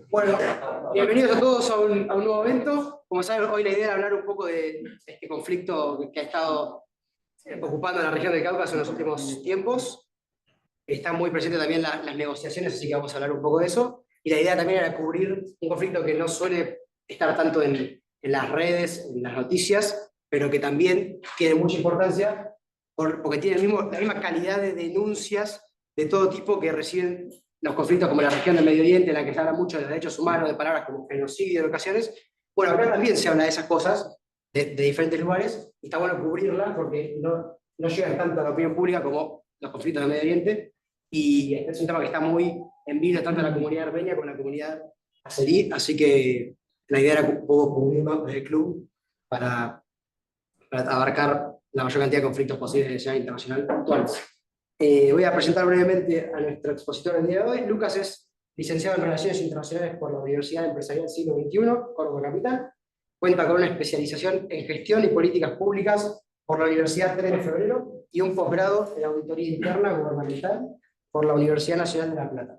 Bueno, bienvenidos a todos a un nuevo evento. Como saben, hoy la idea era hablar un poco de este conflicto que ha estado ocupando la región del Cáucaso en los últimos tiempos. Están muy presentes también las negociaciones, así que vamos a hablar un poco de eso. Y la idea también era cubrir un conflicto que no suele estar tanto en las redes, en las noticias, pero que también tiene mucha importancia porque tiene la misma calidad de denuncias de todo tipo que reciben los conflictos como la región del Medio Oriente, en la que se habla mucho de derechos humanos, de palabras como genocidio en ocasiones. Bueno, acá también se habla de esas cosas, de diferentes lugares, y está bueno cubrirlas porque no llegan tanto a la opinión pública como los conflictos del Medio Oriente, y este es un tema que está muy en vilo tanto en la comunidad armenia como en la comunidad azerí, así que la idea era un poco cubrirlo desde el club para, para abarcar la mayor cantidad de conflictos posibles de escena internacional actuales. Voy a presentar brevemente a nuestro expositor del día de hoy. Lucas es licenciado en Relaciones Internacionales por la Universidad Empresarial Siglo XXI, Córdoba Capital. Cuenta con una especialización en Gestión y Políticas Públicas por la Universidad 3 de Febrero y un posgrado en Auditoría Interna Gubernamental por la Universidad Nacional de La Plata.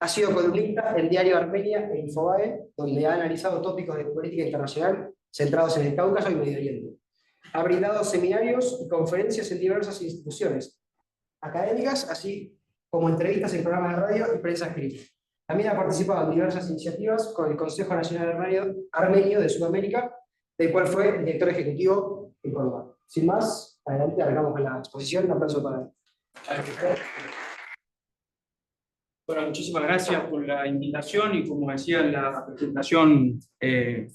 Ha sido columnista en Diario Armenia e Infobae, donde ha analizado tópicos de política internacional centrados en el Cáucaso y Medio Oriente. Ha brindado seminarios y conferencias en diversas instituciones académicas, así como entrevistas en programas de radio y prensa escrita. También ha participado en diversas iniciativas con el Consejo Nacional Armenio de Sudamérica, del cual fue el director ejecutivo en Córdoba. Sin más, adelante, arrancamos con la exposición. Un aplauso para él. Bueno, muchísimas gracias por la invitación y como decía en la presentación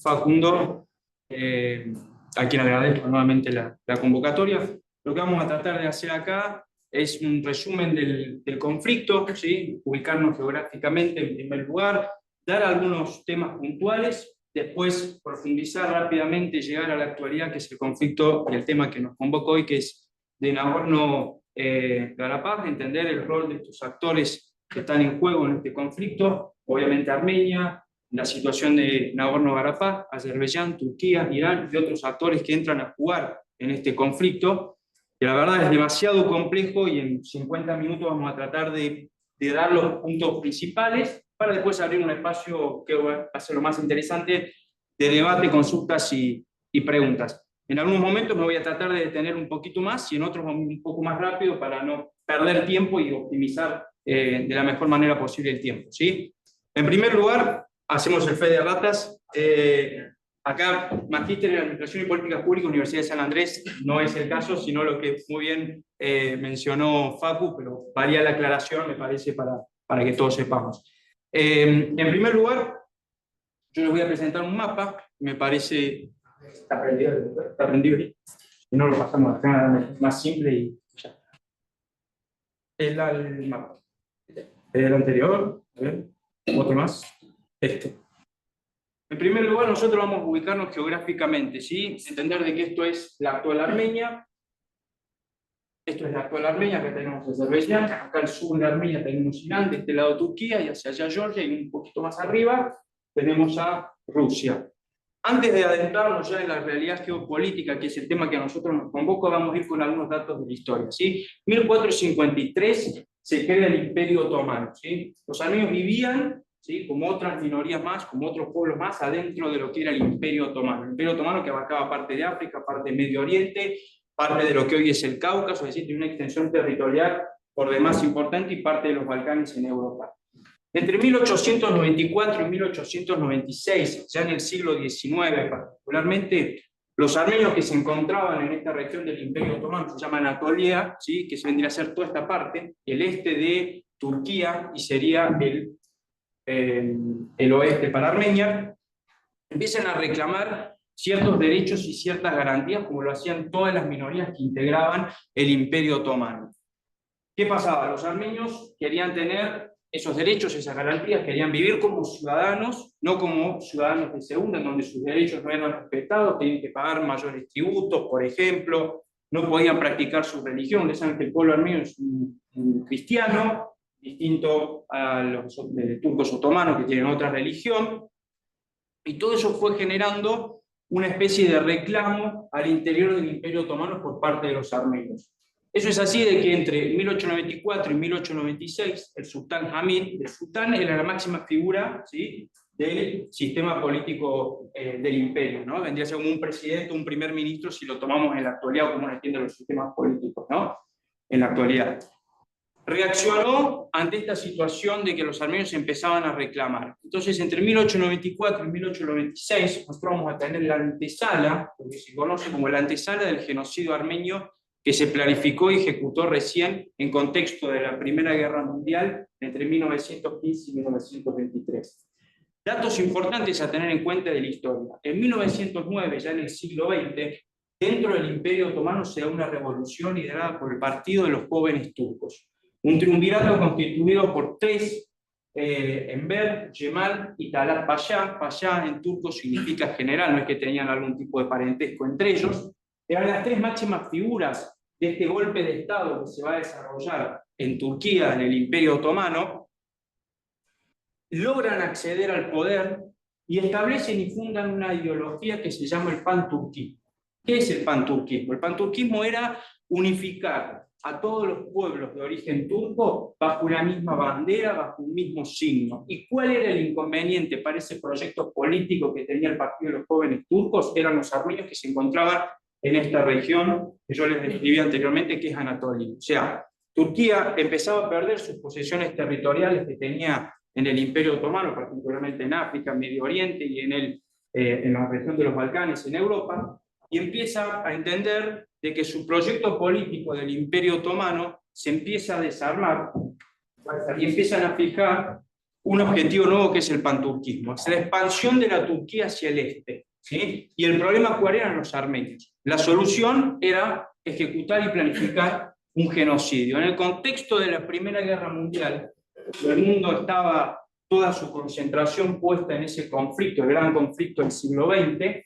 Facundo, a quien agradezco nuevamente la convocatoria. Lo que vamos a tratar de hacer acá es un resumen del conflicto, ¿sí? Ubicarnos geográficamente en primer lugar, dar algunos temas puntuales, después profundizar rápidamente, llegar a la actualidad, que es el conflicto y el tema que nos convoca hoy, que es de Nagorno-Karabaj, entender el rol de estos actores que están en juego en este conflicto, obviamente Armenia, la situación de Nagorno-Karabaj, Azerbaiyán, Turquía, Irán y otros actores que entran a jugar en este conflicto, que la verdad es demasiado complejo y en 50 minutos vamos a tratar de dar los puntos principales para después abrir un espacio que va a ser lo más interesante de debate, consultas y preguntas. En algunos momentos me voy a tratar de detener un poquito más y en otros un poco más rápido para no perder tiempo y optimizar de la mejor manera posible el tiempo, ¿sí? En primer lugar, hacemos el fe de ratas. Acá, Magíster en Administración y Políticas Públicas, Universidad de San Andrés, no es el caso, sino lo que muy bien mencionó Facu, pero varía la aclaración, me parece, para que todos sepamos. En primer lugar, yo les voy a presentar un mapa, me parece... Está prendido, y no lo pasamos acá, más simple y ya. El mapa. El anterior, a ver, otro más, este. En primer lugar, nosotros vamos a ubicarnos geográficamente, ¿sí? Entender de que esto es la actual Armenia, esto es la actual Armenia, acá tenemos Azerbaiyán, acá al sur de Armenia tenemos Irán, de este lado Turquía, y hacia allá Georgia, y un poquito más arriba tenemos a Rusia. Antes de adentrarnos ya en la realidad geopolítica, que es el tema que a nosotros nos convoca, vamos a ir con algunos datos de la historia, ¿sí? 1453 se crea el Imperio Otomano, ¿sí? Los armenios vivían, ¿sí?, como otras minorías más, como otros pueblos más, adentro de lo que era el Imperio Otomano. El Imperio Otomano que abarcaba parte de África, parte de Medio Oriente, parte de lo que hoy es el Cáucaso, es decir, tiene una extensión territorial por demás importante, y parte de los Balcanes en Europa. Entre 1894 y 1896, ya en el siglo XIX particularmente, los armenios que se encontraban en esta región del Imperio Otomano, se llama Anatolia, ¿sí?, que se vendría a ser toda esta parte, el este de Turquía y sería el oeste para Armenia, empiezan a reclamar ciertos derechos y ciertas garantías, como lo hacían todas las minorías que integraban el Imperio Otomano. ¿Qué pasaba? Los armenios querían tener esos derechos, esas garantías, querían vivir como ciudadanos, no como ciudadanos de segunda, en donde sus derechos no eran respetados, tenían que pagar mayores tributos, por ejemplo, no podían practicar su religión. Ustedes saben que el pueblo armenio es un cristiano, distinto a los turcos otomanos, que tienen otra religión, y todo eso fue generando una especie de reclamo al interior del Imperio Otomano por parte de los armenios. Eso es así de que entre 1894 y 1896, el sultán Hamid, el sultán era la máxima figura, ¿sí?, del sistema político del imperio, ¿no? Vendría a ser como un presidente, un primer ministro, si lo tomamos en la actualidad, o como uno entiende los sistemas políticos, ¿no?, en la actualidad. Reaccionó ante esta situación de que los armenios empezaban a reclamar. Entonces, entre 1894 y 1896, nosotros vamos a tener la antesala, lo que se conoce como la antesala del genocidio armenio, que se planificó y ejecutó recién en contexto de la Primera Guerra Mundial entre 1915 y 1923. Datos importantes a tener en cuenta de la historia. En 1909, ya en el siglo XX, dentro del Imperio Otomano se da una revolución liderada por el Partido de los Jóvenes Turcos. Un triunvirato constituido por tres, Enver, Cemal y Talat Pasha. Pasha en turco significa general, no es que tenían algún tipo de parentesco entre ellos. Eran las tres máximas figuras de este golpe de Estado que se va a desarrollar en Turquía, en el Imperio Otomano. Logran acceder al poder y establecen y fundan una ideología que se llama el panturquismo. ¿Qué es el panturquismo? El panturquismo era unificar a todos los pueblos de origen turco bajo una misma bandera, bajo un mismo signo. ¿Y cuál era el inconveniente para ese proyecto político que tenía el Partido de los Jóvenes Turcos? Eran los armenios que se encontraban en esta región que yo les describí anteriormente, que es Anatolia. O sea, Turquía empezaba a perder sus posesiones territoriales que tenía en el Imperio Otomano, particularmente en África, Medio Oriente y en la región de los Balcanes, en Europa, y empieza a entender de que su proyecto político del Imperio Otomano se empieza a desarmar y empiezan a fijar un objetivo nuevo que es el panturquismo, es la expansión de la Turquía hacia el este, ¿sí? Y el problema, ¿cuál eran los armenios? La solución era ejecutar y planificar un genocidio. En el contexto de la Primera Guerra Mundial, el mundo estaba toda su concentración puesta en ese conflicto, el gran conflicto del siglo XX.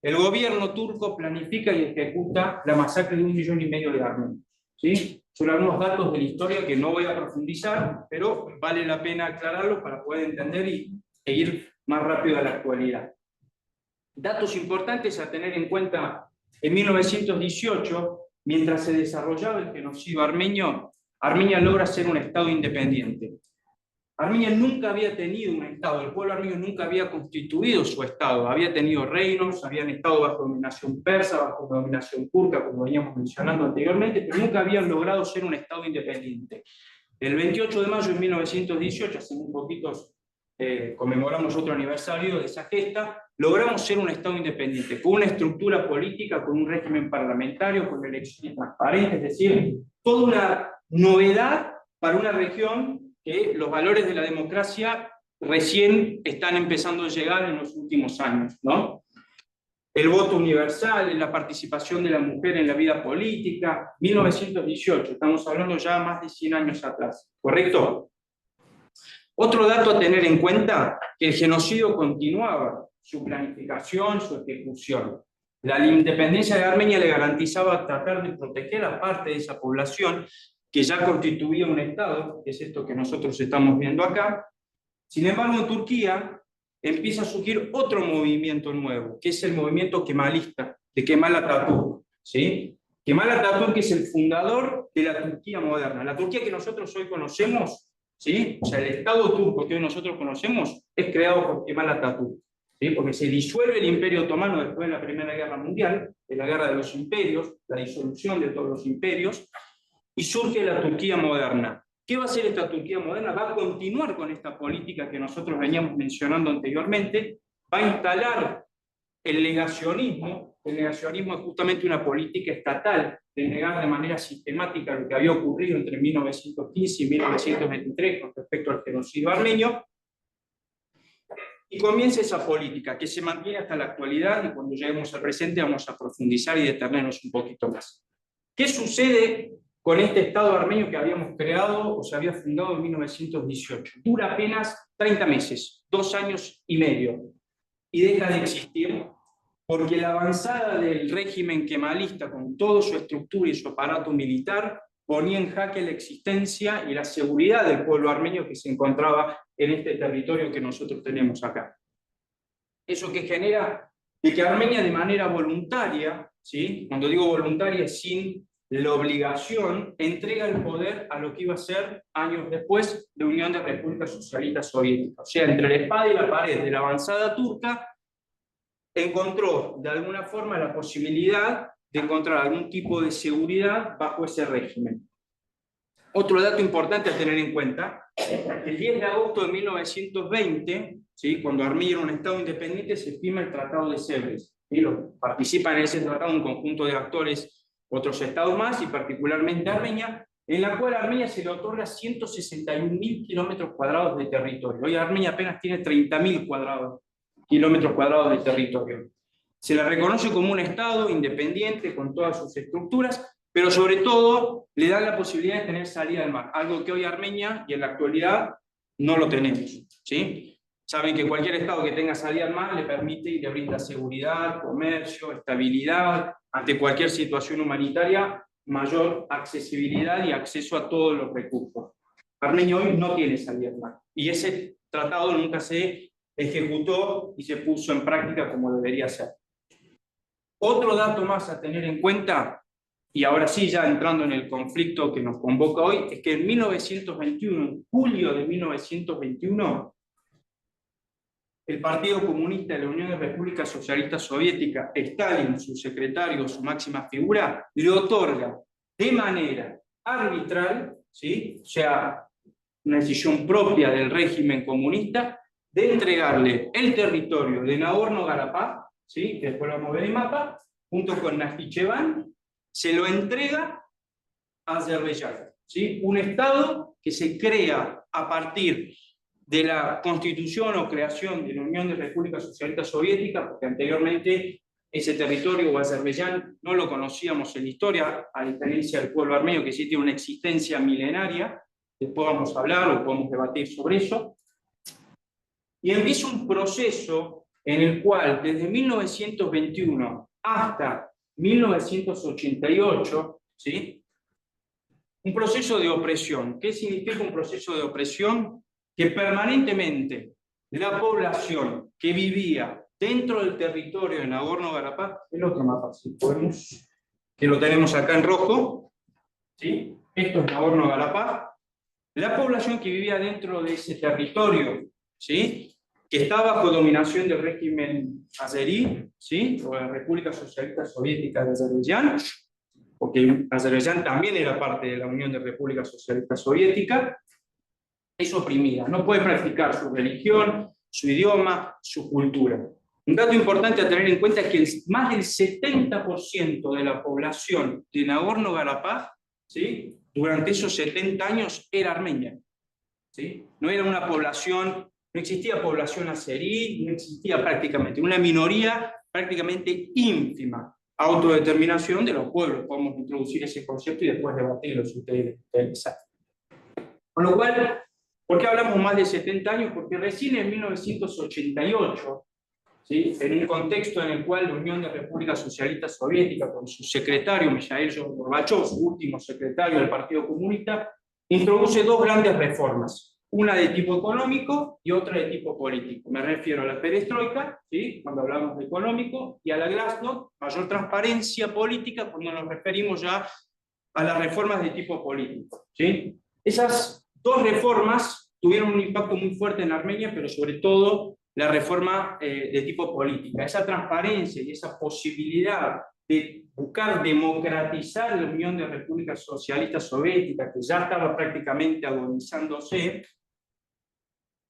El gobierno turco planifica y ejecuta la masacre de 1,5 millones de armenios, ¿sí? Son algunos datos de la historia que no voy a profundizar, pero vale la pena aclararlos para poder entender y ir más rápido a la actualidad. Datos importantes a tener en cuenta: en 1918, mientras se desarrollaba el genocidio armenio, Armenia logra ser un Estado independiente. Armenia nunca había tenido un Estado, el pueblo armenio nunca había constituido su Estado, había tenido reinos, habían estado bajo dominación persa, bajo dominación turca, como veníamos mencionando anteriormente, pero nunca habían logrado ser un Estado independiente. El 28 de mayo de 1918, hace un poquito conmemoramos otro aniversario de esa gesta, logramos ser un Estado independiente, con una estructura política, con un régimen parlamentario, con elecciones transparentes, es decir, toda una novedad para una región que los valores de la democracia recién están empezando a llegar en los últimos años, ¿no? El voto universal, la participación de la mujer en la vida política, 1918, estamos hablando ya más de 100 años atrás, ¿correcto? Otro dato a tener en cuenta, que el genocidio continuaba, su planificación, su ejecución. La independencia de Armenia le garantizaba tratar de proteger a parte de esa población que ya constituía un Estado, que es esto que nosotros estamos viendo acá. Sin embargo, en Turquía empieza a surgir otro movimiento nuevo, que es el movimiento kemalista, de Kemal Atatürk, ¿sí? Kemal Atatürk es el fundador de la Turquía moderna. La Turquía que nosotros hoy conocemos, ¿sí? O sea, el Estado turco que hoy nosotros conocemos es creado por Kemal Atatürk, ¿sí? Porque se disuelve el Imperio Otomano después de la Primera Guerra Mundial, de la Guerra de los Imperios, la disolución de todos los imperios, y surge la Turquía moderna. ¿Qué va a hacer esta Turquía moderna? Va a continuar con esta política que nosotros veníamos mencionando anteriormente, va a instalar el negacionismo. El negacionismo es justamente una política estatal de negar de manera sistemática lo que había ocurrido entre 1915 y 1923 con respecto al genocidio armenio, y comienza esa política que se mantiene hasta la actualidad, y cuando lleguemos al presente vamos a profundizar y detenernos un poquito más. ¿Qué sucede con este Estado armenio que habíamos creado o se había fundado en 1918? Dura apenas 30 meses, 2 años y medio, y deja de existir porque la avanzada del régimen kemalista, con toda su estructura y su aparato militar, ponía en jaque la existencia y la seguridad del pueblo armenio que se encontraba en este territorio que nosotros tenemos acá. Eso que genera de que Armenia, de manera voluntaria, ¿sí? Cuando digo voluntaria, sin la obligación, entrega el poder a lo que iba a ser años después la Unión de Repúblicas Socialistas Soviéticas. O sea, entre la espada y la pared de la avanzada turca, encontró de alguna forma la posibilidad de encontrar algún tipo de seguridad bajo ese régimen. Otro dato importante a tener en cuenta, el 10 de agosto de 1920, ¿sí?, cuando Armenia era un Estado independiente, se firma el Tratado de Sèvres. Participan en ese tratado un conjunto de actores, otros estados más, y particularmente Armenia, en la cual a Armenia se le otorga 161.000 kilómetros cuadrados de territorio. Hoy Armenia apenas tiene 30.000 kilómetros cuadrados de territorio. Se le reconoce como un Estado independiente con todas sus estructuras, pero sobre todo le dan la posibilidad de tener salida al mar, algo que hoy Armenia y en la actualidad no lo tenemos, ¿sí? Saben que cualquier Estado que tenga salida al mar le permite y le brinda seguridad, comercio, estabilidad, ante cualquier situación humanitaria, mayor accesibilidad y acceso a todos los recursos. Armenia hoy no tiene salida al mar, y ese tratado nunca se ejecutó y se puso en práctica como debería ser. Otro dato más a tener en cuenta, y ahora sí, ya entrando en el conflicto que nos convoca hoy, es que en 1921, en julio de 1921, el Partido Comunista de la Unión de Repúblicas Socialistas Soviéticas, Stalin, su secretario, su máxima figura, le otorga de manera arbitral, ¿sí?, o sea, una decisión propia del régimen comunista, de entregarle el territorio de Nagorno-Karabaj, ¿sí?, que después lo vamos a ver en mapa, junto con Najicheván, se lo entrega a Azerbaiyán, ¿sí?, un Estado que se crea a partir de la constitución o creación de la Unión de Repúblicas Socialistas Soviéticas, porque anteriormente ese territorio o Azerbaiyán no lo conocíamos en la historia, a diferencia del pueblo armenio, que sí tiene una existencia milenaria. Después vamos a hablar o podemos debatir sobre eso. Y empieza un proceso en el cual, desde 1921 hasta 1988, ¿sí?, un proceso de opresión. ¿Qué significa un proceso de opresión? Que permanentemente la población que vivía dentro del territorio de Nagorno-Karabaj, el otro mapa, si podemos, que lo tenemos acá en rojo, ¿sí?, esto es Nagorno-Karabaj, la población que vivía dentro de ese territorio, ¿sí?, que está bajo dominación del régimen azerí, ¿sí?, o la República Socialista Soviética de Azerbaiyán, porque Azerbaiyán también era parte de la Unión de Repúblicas Socialistas Soviéticas, es oprimida, no puede practicar su religión, su idioma, su cultura. Un dato importante a tener en cuenta es que más del 70% de la población de Nagorno-Karabaj, ¿sí?, durante esos 70 años era armenia, ¿sí? No era una población, no existía población azerí, no existía prácticamente, una minoría prácticamente ínfima. Autodeterminación de los pueblos, podemos introducir ese concepto y después debatirlo si ustedes saben. Con lo cual, ¿por qué hablamos más de 70 años? Porque recién en 1988, ¿sí?, en un contexto en el cual la Unión de Repúblicas Socialistas Soviéticas, con su secretario, Mikhail Gorbachev, su último secretario del Partido Comunista, introduce dos grandes reformas, una de tipo económico y otra de tipo político. Me refiero a la perestroika, ¿sí?, cuando hablamos de económico, y a la glasnost, mayor transparencia política, cuando nos referimos ya a las reformas de tipo político, ¿sí? Esas dos reformas tuvieron un impacto muy fuerte en Armenia, pero sobre todo la reforma de tipo política. Esa transparencia y esa posibilidad de buscar democratizar la Unión de Repúblicas Socialistas Soviéticas, que ya estaba prácticamente agonizándose,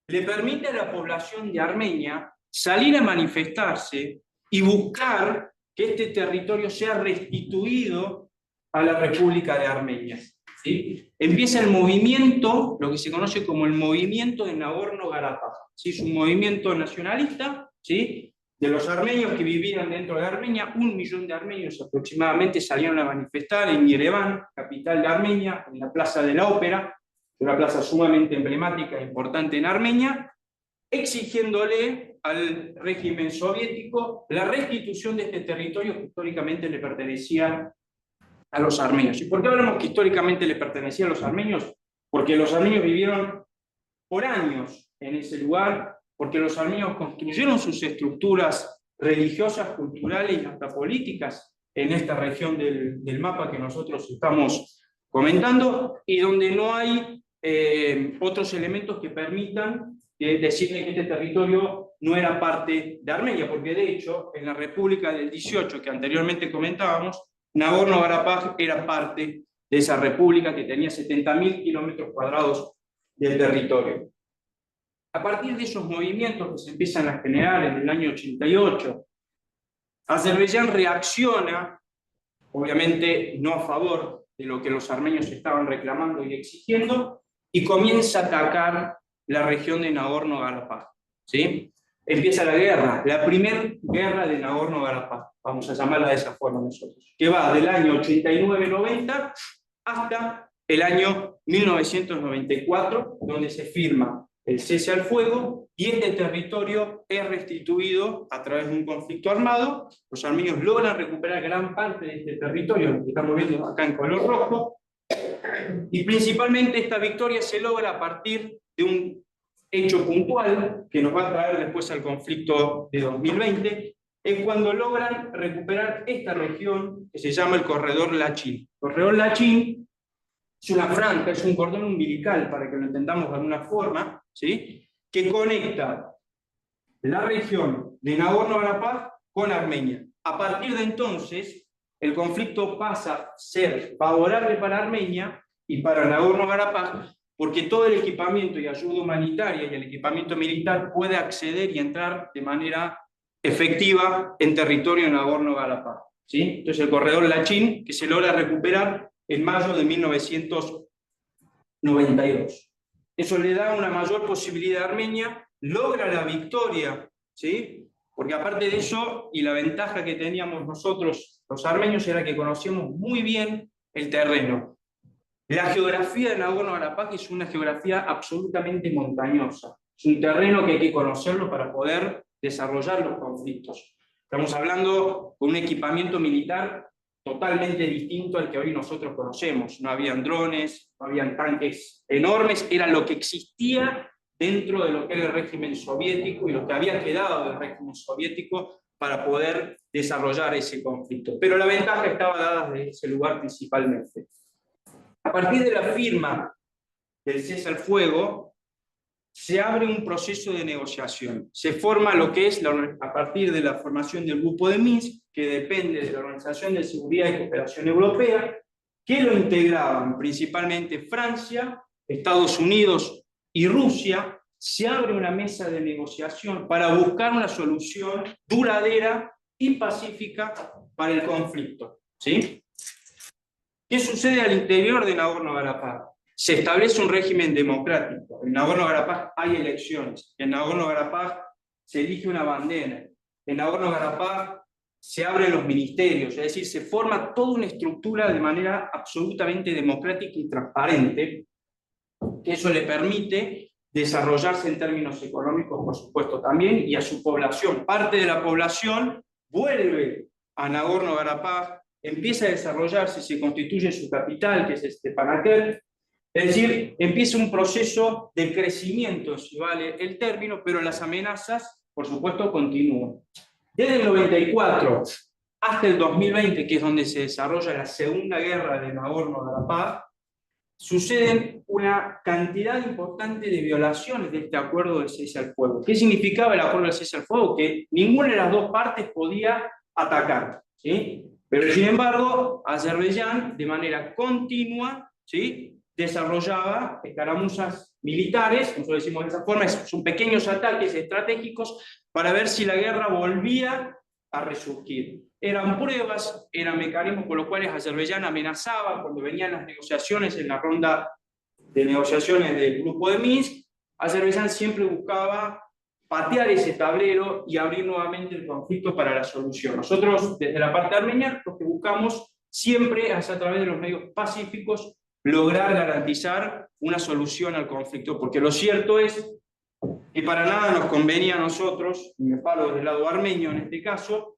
le permite a la población de Armenia salir a manifestarse y buscar que este territorio sea restituido a la República de Armenia, ¿sí? Empieza el movimiento, lo que se conoce como el movimiento de Nagorno-Karabaj, ¿sí? Es un movimiento nacionalista, ¿sí?, de los armenios que vivían dentro de Armenia. 1 millón de armenios aproximadamente salieron a manifestar en Yerevan, capital de Armenia, en la Plaza de la Ópera, una plaza sumamente emblemática e importante en Armenia, exigiéndole al régimen soviético la restitución de este territorio que históricamente le pertenecía a los armenios. ¿Y por qué hablamos que históricamente le pertenecía a los armenios? Porque los armenios vivieron por años en ese lugar, porque los armenios construyeron sus estructuras religiosas, culturales y hasta políticas en esta región del mapa que nosotros estamos comentando, y donde no hay otros elementos que permitan decirle que este territorio no era parte de Armenia, porque de hecho, en la República del 18, que anteriormente comentábamos, Nagorno-Karabaj era parte de esa república que tenía 70.000 kilómetros cuadrados de territorio. A partir de esos movimientos que se empiezan a generar en el año 88, Azerbaiyán reacciona, obviamente no a favor de lo que los armenios estaban reclamando y exigiendo, y comienza a atacar la región de Nagorno-Karabaj, ¿sí? Empieza la guerra, la primera guerra de Nagorno-Karabaj, vamos a llamarla de esa forma nosotros, que va del año 89-90 hasta el año 1994, donde se firma el cese al fuego, y este territorio es restituido a través de un conflicto armado. Los armenios logran recuperar gran parte de este territorio, lo que estamos viendo acá en color rojo, y principalmente esta victoria se logra a partir de un hecho puntual que nos va a traer después al conflicto de 2020, es cuando logran recuperar esta región que se llama el Corredor Lachin. El Corredor Lachin es una franja, es un cordón umbilical, para que lo entendamos de alguna forma, ¿sí?, que conecta la región de Nagorno-Karabaj con Armenia. A partir de entonces, el conflicto pasa a ser favorable para Armenia y para Nagorno-Karabaj, porque todo el equipamiento y ayuda humanitaria y el equipamiento militar puede acceder y entrar de manera efectiva en territorio de Nagorno-Karabaj, ¿sí? Entonces el corredor Lachin, que se logra recuperar en mayo de 1992. Eso le da una mayor posibilidad a Armenia, logra la victoria, ¿sí? Porque aparte de eso, y la ventaja que teníamos nosotros, los armenios, era que conocíamos muy bien el terreno. La geografía de Nagorno-Karabaj es una geografía absolutamente montañosa. Es un terreno que hay que conocerlo para poder desarrollar los conflictos. Estamos hablando de un equipamiento militar totalmente distinto al que hoy nosotros conocemos. No habían drones, no habían tanques enormes, era lo que existía dentro de lo que era el régimen soviético y lo que había quedado del régimen soviético para poder desarrollar ese conflicto. Pero la ventaja estaba dada desde ese lugar principalmente. A partir de la firma del cese al fuego, se abre un proceso de negociación. Se forma lo que es, a partir de la formación del Grupo de Minsk, que depende de la Organización de Seguridad y Cooperación Europea, que lo integraban principalmente Francia, Estados Unidos y Rusia. Se abre una mesa de negociación para buscar una solución duradera y pacífica para el conflicto, ¿sí? ¿Qué sucede al interior de Nagorno-Karabaj? Se establece un régimen democrático. En Nagorno-Karabaj hay elecciones. En Nagorno-Karabaj se elige una bandera. En Nagorno-Karabaj se abren los ministerios. Es decir, se forma toda una estructura de manera absolutamente democrática y transparente, que eso le permite desarrollarse en términos económicos, por supuesto, también, y a su población. Parte de la población vuelve a Nagorno-Karabaj, empieza a desarrollarse, se constituye su capital, que es Stepanakert. Es decir, empieza un proceso de crecimiento, si vale el término, pero las amenazas, por supuesto, continúan. Desde el 94 hasta el 2020, que es donde se desarrolla la segunda guerra de Nagorno-Karabaj, suceden una cantidad importante de violaciones de este acuerdo de cese al fuego. ¿Qué significaba el acuerdo de cese al fuego? Que ninguna de las dos partes podía atacar, ¿sí? Pero sin embargo, Azerbaiyán, de manera continua, ¿sí?, desarrollaba escaramuzas militares, nosotros decimos de esa forma, son pequeños ataques estratégicos para ver si la guerra volvía a resurgir. Eran pruebas, eran mecanismos por los cuales Azerbaiyán amenazaba cuando venían las negociaciones, en la ronda de negociaciones del Grupo de Minsk. Azerbaiyán siempre buscaba patear ese tablero y abrir nuevamente el conflicto para la solución. Nosotros, desde la parte armenia, lo que buscamos siempre es, a través de los medios pacíficos, lograr garantizar una solución al conflicto, porque lo cierto es que para nada nos convenía a nosotros, y me paro del lado armenio en este caso,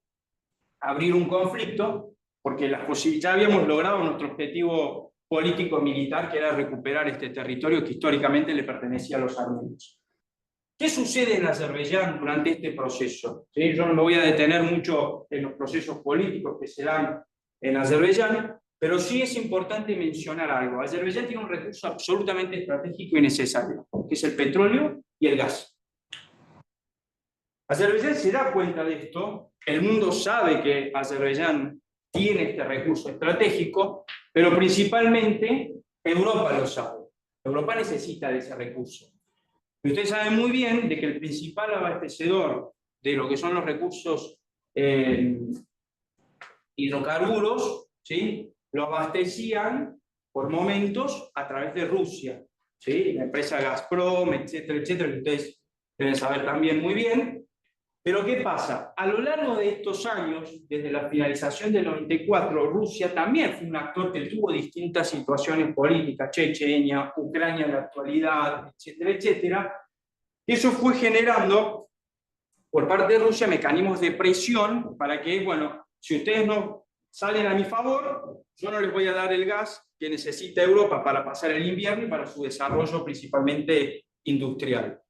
abrir un conflicto, porque ya habíamos logrado nuestro objetivo político-militar, que era recuperar este territorio que históricamente le pertenecía a los armenios. ¿Qué sucede en Azerbaiyán durante este proceso? ¿Sí? Yo no me voy a detener mucho en los procesos políticos que se dan en Azerbaiyán, pero sí es importante mencionar algo. Azerbaiyán tiene un recurso absolutamente estratégico y necesario, que es el petróleo y el gas. Azerbaiyán se da cuenta de esto, el mundo sabe que Azerbaiyán tiene este recurso estratégico, pero principalmente Europa lo sabe. Europa necesita de ese recurso. Y ustedes saben muy bien de que el principal abastecedor de lo que son los recursos hidrocarburos, ¿sí? Lo abastecían por momentos a través de Rusia, ¿sí? La empresa Gazprom, etcétera, etcétera, que ustedes deben saber también muy bien. Pero ¿qué pasa? A lo largo de estos años, desde la finalización del 94, Rusia también fue un actor que tuvo distintas situaciones políticas, Chechenia, Ucrania en la actualidad, etcétera, etcétera. Y eso fue generando, por parte de Rusia, mecanismos de presión para que, bueno, si ustedes no salen a mi favor, yo no les voy a dar el gas que necesita Europa para pasar el invierno y para su desarrollo principalmente industrial.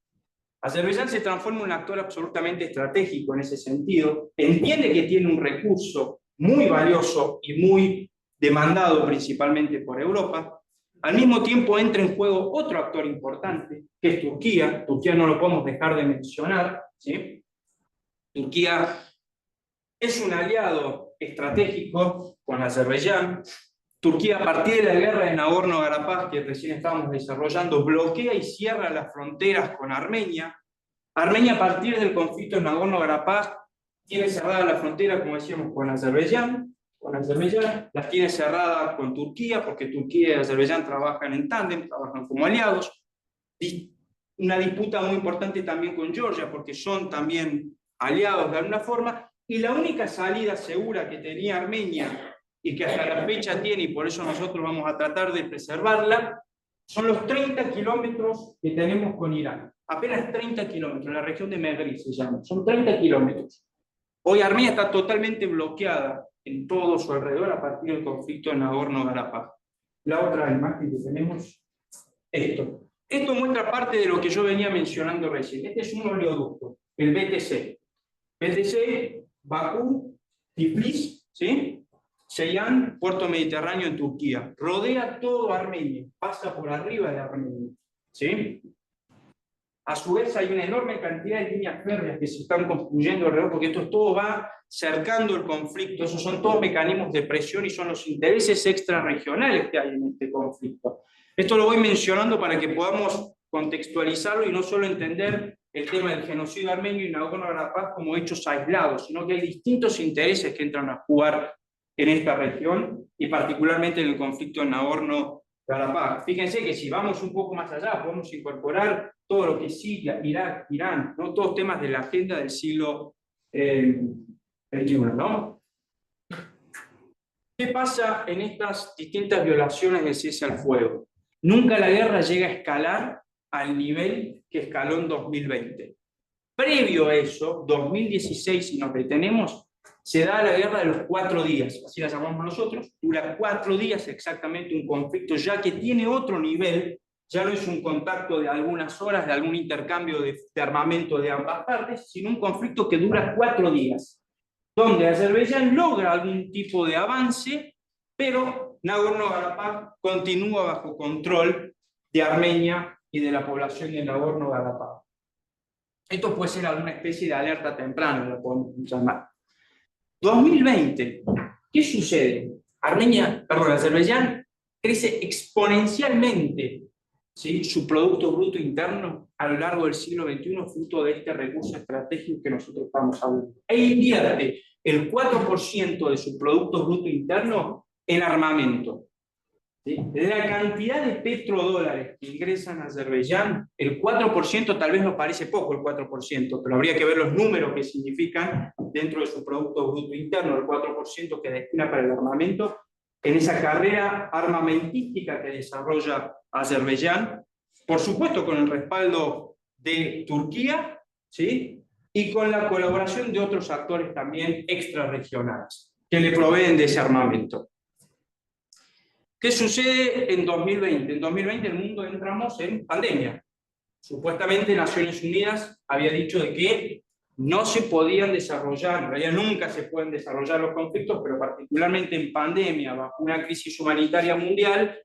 Azerbaiyán se transforma en un actor absolutamente estratégico en ese sentido, entiende que tiene un recurso muy valioso y muy demandado principalmente por Europa. Al mismo tiempo entra en juego otro actor importante, que es Turquía. Turquía no lo podemos dejar de mencionar, ¿sí? Turquía es un aliado estratégico con Azerbaiyán. Turquía, a partir de la guerra de Nagorno-Karabaj, que recién estábamos desarrollando, bloquea y cierra las fronteras con Armenia. Armenia, a partir del conflicto en Nagorno-Karabaj, tiene cerrada la frontera, como decíamos, con Azerbaiyán, las tiene cerradas con Turquía, porque Turquía y Azerbaiyán trabajan en tándem, trabajan como aliados. Una disputa muy importante también con Georgia, porque son también aliados de alguna forma, y la única salida segura que tenía Armenia, y que hasta la fecha tiene, y por eso nosotros vamos a tratar de preservarla, son los 30 kilómetros que tenemos con Irán. Apenas 30 kilómetros, la región de Megri se llama, son 30 kilómetros. Hoy Armenia está totalmente bloqueada en todo su alrededor a partir del conflicto en Nagorno-Karabaj. La otra imagen que tenemos, esto. Esto muestra parte de lo que yo venía mencionando recién. Este es un oleoducto, el BTC. BTC, Bakú, Tiflis, ¿sí? Ceyhan, Puerto Mediterráneo en Turquía. Rodea todo Armenia, pasa por arriba de Armenia, ¿sí? A su vez hay una enorme cantidad de líneas férreas que se están construyendo alrededor, porque esto todo va cercando el conflicto. Esos son todos mecanismos de presión y son los intereses extrarregionales que hay en este conflicto. Esto lo voy mencionando para que podamos contextualizarlo y no solo entender el tema del genocidio armenio y Nagorno-Karabaj como hechos aislados, sino que hay distintos intereses que entran a jugar en esta región y particularmente en el conflicto en Nagorno-Karabaj. Fíjense que si vamos un poco más allá, podemos incorporar todo lo que es Siria, Irak, Irán, ¿no? Todos temas de la agenda del siglo XXI, ¿no? ¿Qué pasa en estas distintas violaciones del cese al fuego? Nunca la guerra llega a escalar al nivel que escaló en 2020. Previo a eso, 2016, si nos detenemos, se da la guerra de los 4 días, así la llamamos nosotros, dura 4 días exactamente un conflicto ya que tiene otro nivel, ya no es un contacto de algunas horas, de algún intercambio de armamento de ambas partes, sino un conflicto que dura 4 días, donde Azerbaiyán logra algún tipo de avance, pero Nagorno-Karabaj continúa bajo control de Armenia y de la población de Nagorno-Karabaj. Esto puede ser alguna especie de alerta temprana, lo podemos llamar. 2020, ¿qué sucede? Azerbaiyán crece exponencialmente, ¿sí?, su Producto Bruto Interno a lo largo del siglo XXI, fruto de este recurso estratégico que nosotros estamos hablando. E invierte el 4% de su Producto Bruto Interno en armamento. ¿Sí? La cantidad de petrodólares que ingresan a Azerbaiyán, el 4% tal vez nos parece poco, el 4%, pero habría que ver los números que significan dentro de su Producto Bruto Interno, el 4% que destina para el armamento, en esa carrera armamentística que desarrolla Azerbaiyán, por supuesto con el respaldo de Turquía, ¿sí?, y con la colaboración de otros actores también extrarregionales que le proveen de ese armamento. ¿Qué sucede en 2020? En 2020 el mundo entramos en pandemia, Supuestamente Naciones Unidas había dicho de que no se podían desarrollar, en realidad nunca se pueden desarrollar los conflictos, pero particularmente en pandemia, bajo una crisis humanitaria mundial,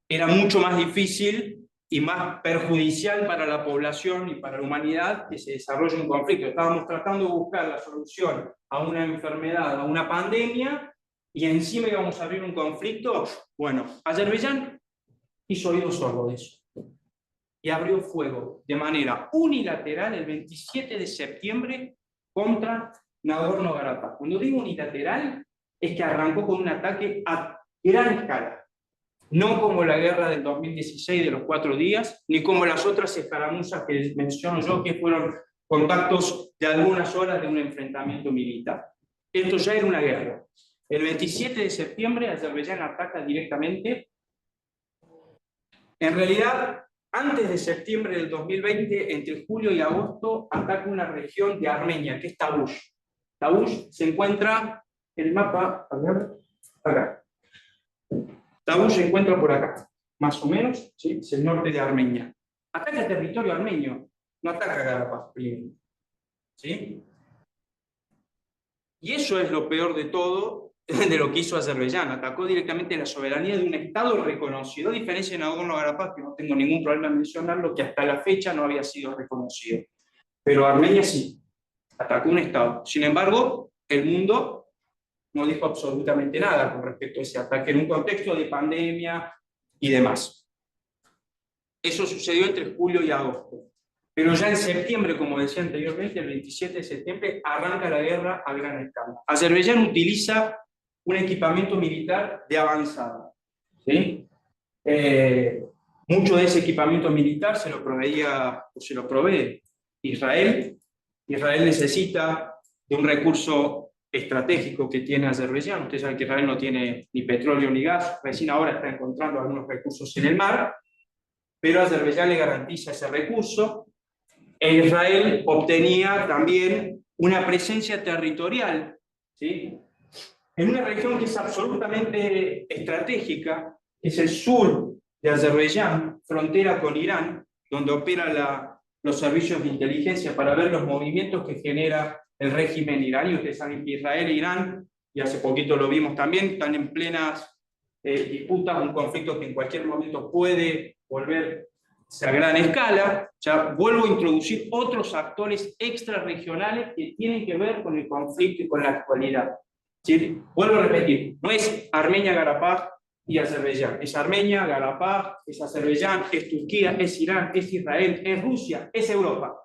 era mucho más difícil y más perjudicial para la población y para la humanidad que se desarrolle un conflicto. Estábamos tratando de buscar la solución a una enfermedad, a una pandemia, y encima íbamos a abrir un conflicto. Bueno, Azerbaiyán hizo oídos sordos de eso y abrió fuego de manera unilateral el 27 de septiembre contra Nagorno-Karabaj. Cuando digo unilateral, es que arrancó con un ataque a gran escala. No como la guerra del 2016 de los 4 días, ni como las otras escaramuzas que menciono yo, que fueron contactos de algunas horas de un enfrentamiento militar. Esto ya era una guerra. El 27 de septiembre Azerbaiyán ataca directamente. En realidad, antes de septiembre del 2020, entre julio y agosto, ataca una región de Armenia, que es Tavush. Tavush se encuentra, el mapa, a ver, acá. Tavush se encuentra por acá, más o menos, ¿sí? Es el norte de Armenia. Ataca el territorio armenio, no ataca Karabaj primero. ¿Sí? Y eso es lo peor de todo, de lo que hizo Azerbaiyán. Atacó directamente la soberanía de un Estado reconocido, a diferencia de Nagorno-Karabaj, que no tengo ningún problema en mencionarlo, que hasta la fecha no había sido reconocido. Pero Armenia sí, atacó un Estado. Sin embargo, el mundo no dijo absolutamente nada con respecto a ese ataque en un contexto de pandemia y demás. Eso sucedió entre julio y agosto. Pero ya en septiembre, como decía anteriormente, el 27 de septiembre, arranca la guerra a gran escala. Azerbaiyán utiliza un equipamiento militar de avanzada. ¿Sí? Mucho de ese equipamiento militar se lo proveía, o se lo provee Israel. Israel necesita de un recurso estratégico que tiene Azerbaiyán. Ustedes saben que Israel no tiene ni petróleo ni gas, recién ahora está encontrando algunos recursos en el mar, pero Azerbaiyán le garantiza ese recurso. E Israel obtenía también una presencia territorial, ¿sí? En una región que es absolutamente estratégica, que es el sur de Azerbaiyán, frontera con Irán, donde operan los servicios de inteligencia para ver los movimientos que genera el régimen iraní. Ustedes saben que Israel e Irán, y hace poquito lo vimos también, están en plenas disputas, un conflicto que en cualquier momento puede volver a gran escala. Ya vuelvo a introducir otros actores extrarregionales que tienen que ver con el conflicto y con la actualidad. ¿Sí? Vuelvo a repetir, no es Armenia, Karabaj y Azerbaiyán, es Armenia, Karabaj, es Azerbaiyán, es Turquía, es Irán, es Israel, es Rusia, es Europa.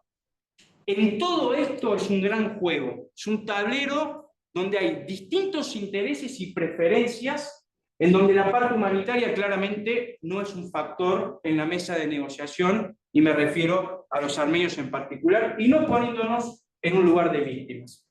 En todo esto es un gran juego, es un tablero donde hay distintos intereses y preferencias, en donde la parte humanitaria claramente no es un factor en la mesa de negociación, y me refiero a los armenios en particular, y no poniéndonos en un lugar de víctimas.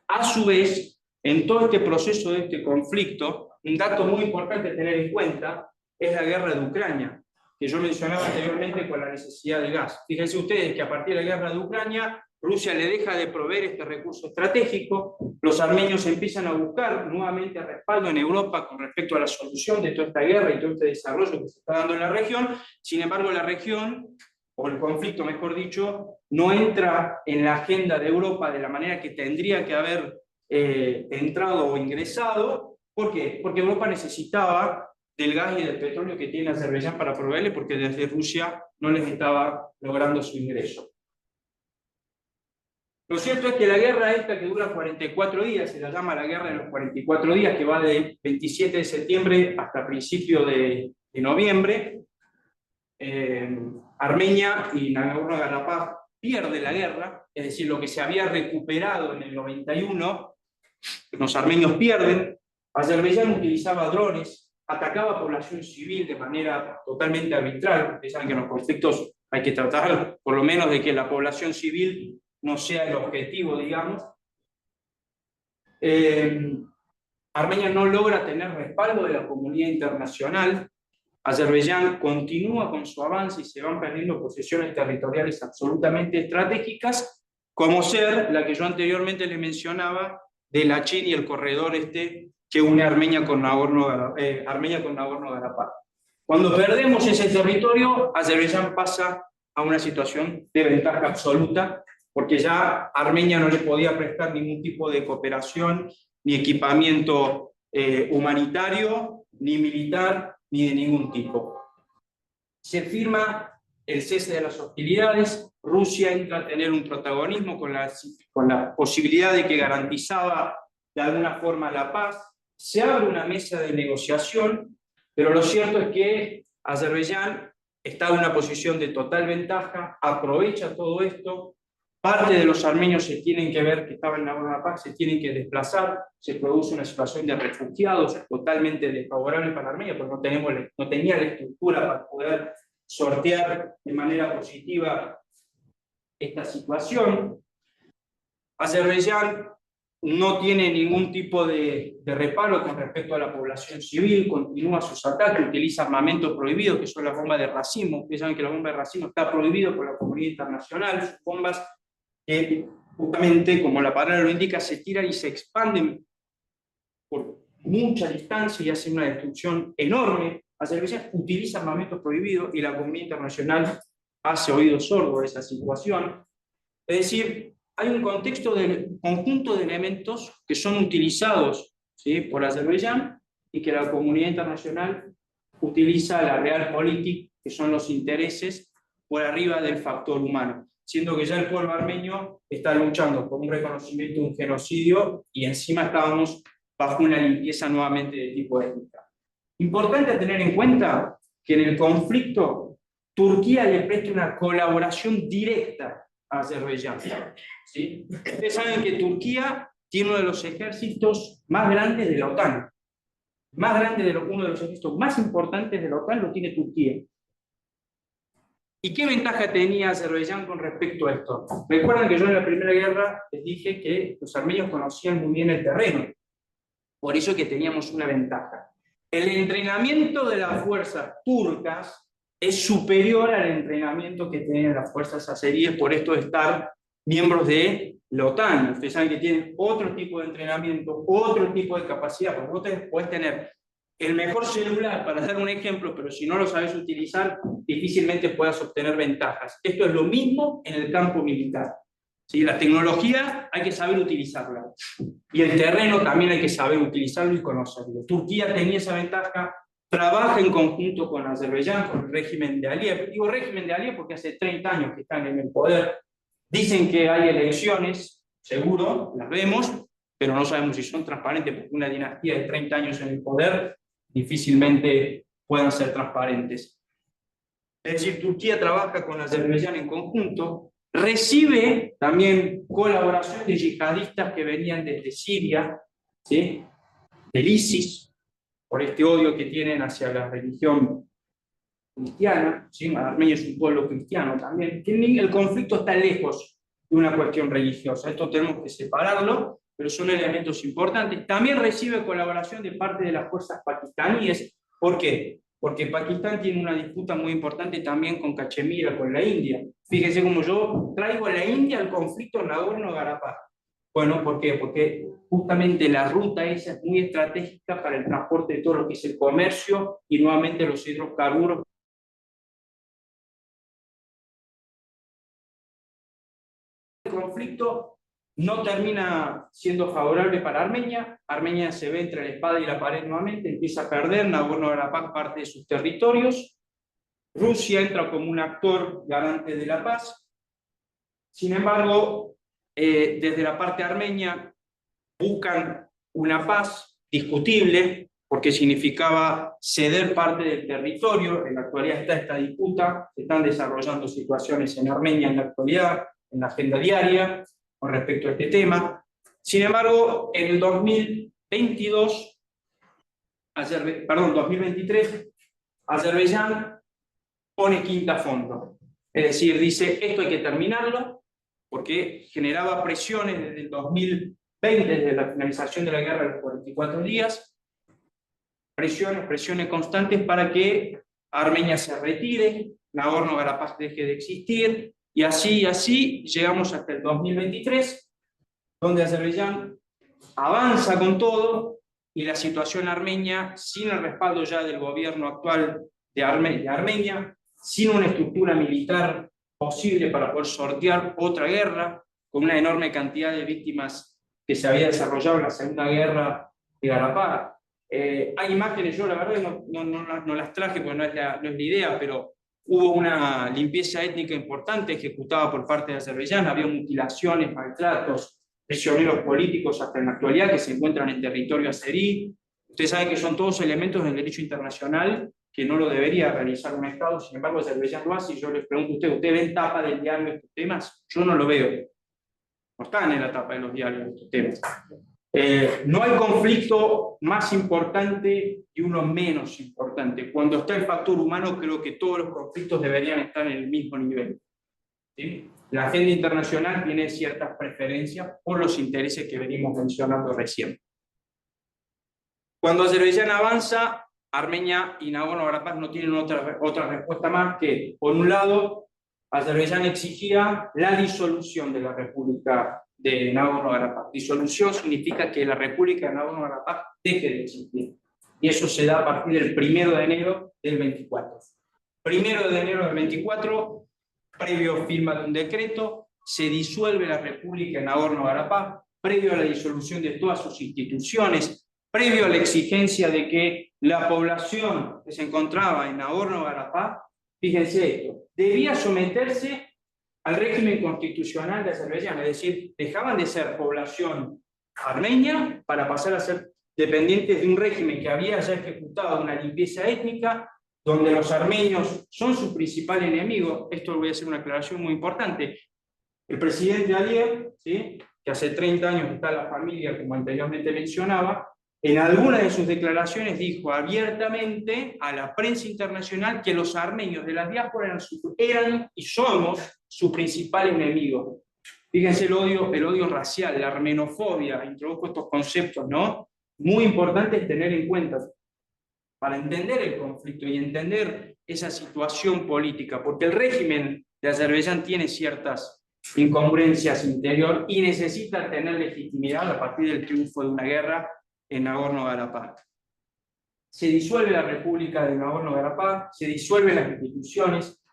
A su vez, en todo este proceso de este conflicto, un dato muy importante a tener en cuenta es la guerra de Ucrania, que yo mencionaba anteriormente con la necesidad del gas. Fíjense ustedes que a partir de la guerra de Ucrania, Rusia le deja de proveer este recurso estratégico, los armenios empiezan a buscar nuevamente respaldo en Europa con respecto a la solución de toda esta guerra y todo este desarrollo que se está dando en la región. Sin embargo, la región, o el conflicto mejor dicho, no entra en la agenda de Europa de la manera que tendría que haber entrado o ingresado. ¿Por qué? Porque Europa necesitaba del gas y del petróleo que tiene Azerbaiyán para proveerle, porque desde Rusia no les estaba logrando su ingreso. Lo cierto es que la guerra esta, que dura 44 días, se la llama la guerra de los 44 días, que va del 27 de septiembre hasta principio de noviembre, Armenia y Nagorno-Karabaj pierden la guerra, es decir, lo que se había recuperado en el 91, los armenios pierden. Azerbaiyán utilizaba drones, atacaba a población civil de manera totalmente arbitraria. Ustedes saben que en los conflictos hay que tratar por lo menos de que la población civil no sea el objetivo, digamos. Armenia no logra tener respaldo de la comunidad internacional. Azerbaiyán continúa con su avance y se van perdiendo posesiones territoriales absolutamente estratégicas, como ser la que yo anteriormente les mencionaba, de Lachin y el corredor que une Armenia con Nagorno-Karabaj. Cuando perdemos ese territorio, Azerbaiyán pasa a una situación de ventaja absoluta, porque ya Armenia no le podía prestar ningún tipo de cooperación, ni equipamiento humanitario, ni militar, ni de ningún tipo. Se firma el cese de las hostilidades, Rusia entra a tener un protagonismo con la posibilidad de que garantizaba de alguna forma la paz, se abre una mesa de negociación, pero lo cierto es que Azerbaiyán está en una posición de total ventaja, aprovecha todo esto, parte de los armenios se tienen que ver que estaban en Nagorno-Karabaj, se tienen que desplazar, se produce una situación de refugiados totalmente desfavorable para Armenia, porque no tenía la estructura para poder sortear de manera positiva esta situación. Azerbaiyán no tiene ningún tipo de reparo con respecto a la población civil, continúa sus ataques, utiliza armamentos prohibidos, que son las bombas de racimo. Ustedes saben que la bomba de racimo está prohibido por la comunidad internacional, son bombas que justamente, como la palabra lo indica, se tiran y se expanden por mucha distancia y hacen una destrucción enorme. Azerbaiyán utiliza armamentos prohibidos y la comunidad internacional hace oídos sordos de esa situación. Es decir, hay un contexto de conjunto de elementos que son utilizados, ¿sí?, por Azerbaiyán y que la comunidad internacional utiliza la realpolitik, que son los intereses, por arriba del factor humano, siendo que ya el pueblo armenio está luchando por un reconocimiento de un genocidio y encima estábamos bajo una limpieza nuevamente de tipo étnica. Importante tener en cuenta que en el conflicto Turquía le presta una colaboración directa a Azerbaiyán, ¿sí? Ustedes saben que Turquía tiene uno de los ejércitos más grandes de la OTAN. Uno de los ejércitos más importantes de la OTAN lo tiene Turquía. ¿Y qué ventaja tenía Azerbaiyán con respecto a esto? Recuerdan que yo en la Primera Guerra les dije que los armenios conocían muy bien el terreno. Por eso es que teníamos una ventaja. El entrenamiento de las fuerzas turcas es superior al entrenamiento que tienen las fuerzas azeríes, por esto de estar miembros de la OTAN. Ustedes saben que tienen otro tipo de entrenamiento, otro tipo de capacidad, porque vos podés tener el mejor celular, para dar un ejemplo, pero si no lo sabes utilizar, difícilmente puedas obtener ventajas. Esto es lo mismo en el campo militar. ¿Sí? La tecnología hay que saber utilizarla, y el terreno también hay que saber utilizarlo y conocerlo. Turquía tenía esa ventaja, trabaja en conjunto con Azerbaiyán, con el régimen de Aliyev. Digo régimen de Aliyev porque hace 30 años que están en el poder. Dicen que hay elecciones, seguro, las vemos, pero no sabemos si son transparentes, porque una dinastía de 30 años en el poder difícilmente puedan ser transparentes. Es decir, Turquía trabaja con Azerbaiyán en conjunto, recibe también colaboración de yihadistas que venían desde Siria, ¿sí?, del ISIS, por este odio que tienen hacia la religión cristiana, ¿sí? Armenia es un pueblo cristiano también. El conflicto está lejos de una cuestión religiosa, esto tenemos que separarlo, pero son elementos importantes. También recibe colaboración de parte de las fuerzas pakistaníes. ¿Por qué? Porque Pakistán tiene una disputa muy importante también con Cachemira, con la India. Fíjense cómo yo traigo a la India al conflicto Nagorno-Karabaj. Bueno, ¿por qué? Porque justamente la ruta esa es muy estratégica para el transporte de todo lo que es el comercio y nuevamente los hidrocarburos. El conflicto no termina siendo favorable para Armenia. Armenia se ve entre la espada y la pared nuevamente, empieza a perder Nagorno-Karabaj parte de sus territorios. Rusia entra como un actor garante de la paz. Sin embargo, desde la parte armenia buscan una paz discutible, porque significaba ceder parte del territorio. En la actualidad está esta disputa, se están desarrollando situaciones en Armenia en la actualidad, en la agenda diaria, con respecto a este tema. Sin embargo, en el 2023, Azerbaiyán pone quinta a fondo. Es decir, dice, esto hay que terminarlo, porque generaba presiones desde el 2020, desde la finalización de la guerra de los 44 días, presiones constantes para que Armenia se retire, Nagorno-Karabaj deje de existir, y así llegamos hasta el 2023, donde Azerbaiyán avanza con todo, y la situación armenia, sin el respaldo ya del gobierno actual de Armenia, sin una estructura militar posible para poder sortear otra guerra, con una enorme cantidad de víctimas que se había desarrollado en la Segunda Guerra de Garapá. Hay imágenes, yo la verdad no las traje porque no es la idea, pero hubo una limpieza étnica importante ejecutada por parte de Azerbaiyán, había mutilaciones, maltratos, prisioneros políticos hasta en la actualidad que se encuentran en territorio azerí. Ustedes saben que son todos elementos del derecho internacional que no lo debería realizar un Estado, sin embargo Azerbaiyán lo hace, y yo les pregunto a ustedes, ¿ustedes ven tapa del diario estos temas? Yo no lo veo. No están en la tapa de los diarios estos temas. No hay conflicto más importante y uno menos importante. Cuando está el factor humano, creo que todos los conflictos deberían estar en el mismo nivel. ¿Sí? La agenda internacional tiene ciertas preferencias por los intereses que venimos mencionando recién. Cuando Azerbaiyán avanza, Armenia y Nagorno-Karabaj no tienen otra respuesta más que, por un lado, Azerbaiyán exigía la disolución de la República de Nagorno-Karabaj. Disolución significa que la República de Nagorno-Karabaj deje de existir. Y eso se da a partir del 1 de enero del 24. 1 de enero del 24, previo firma de un decreto, se disuelve la República de Nagorno-Karabaj, previo a la disolución de todas sus instituciones, previo a la exigencia de que la población que se encontraba en Nagorno-Karabaj, fíjense esto, debía someterse al régimen constitucional de Azerbaiyán, es decir, dejaban de ser población armenia para pasar a ser dependientes de un régimen que había ya ejecutado una limpieza étnica, donde los armenios son su principal enemigo. Esto voy a hacer una aclaración muy importante. El presidente Aliyev, ¿sí?, que hace 30 años está en la familia, como anteriormente mencionaba, en alguna de sus declaraciones dijo abiertamente a la prensa internacional que los armenios de las diásporas eran y somos su principal enemigo. Fíjense el odio racial, la armenofobia, introdujo estos conceptos, ¿no? Muy importantes tener en cuenta para entender el conflicto y entender esa situación política, porque el régimen de Azerbaiyán tiene ciertas incongruencias interior y necesita tener legitimidad a partir del triunfo de una guerra en Nagorno-Karabaj. Se disuelve la República de Nagorno-Karabaj, se disuelven las instituciones,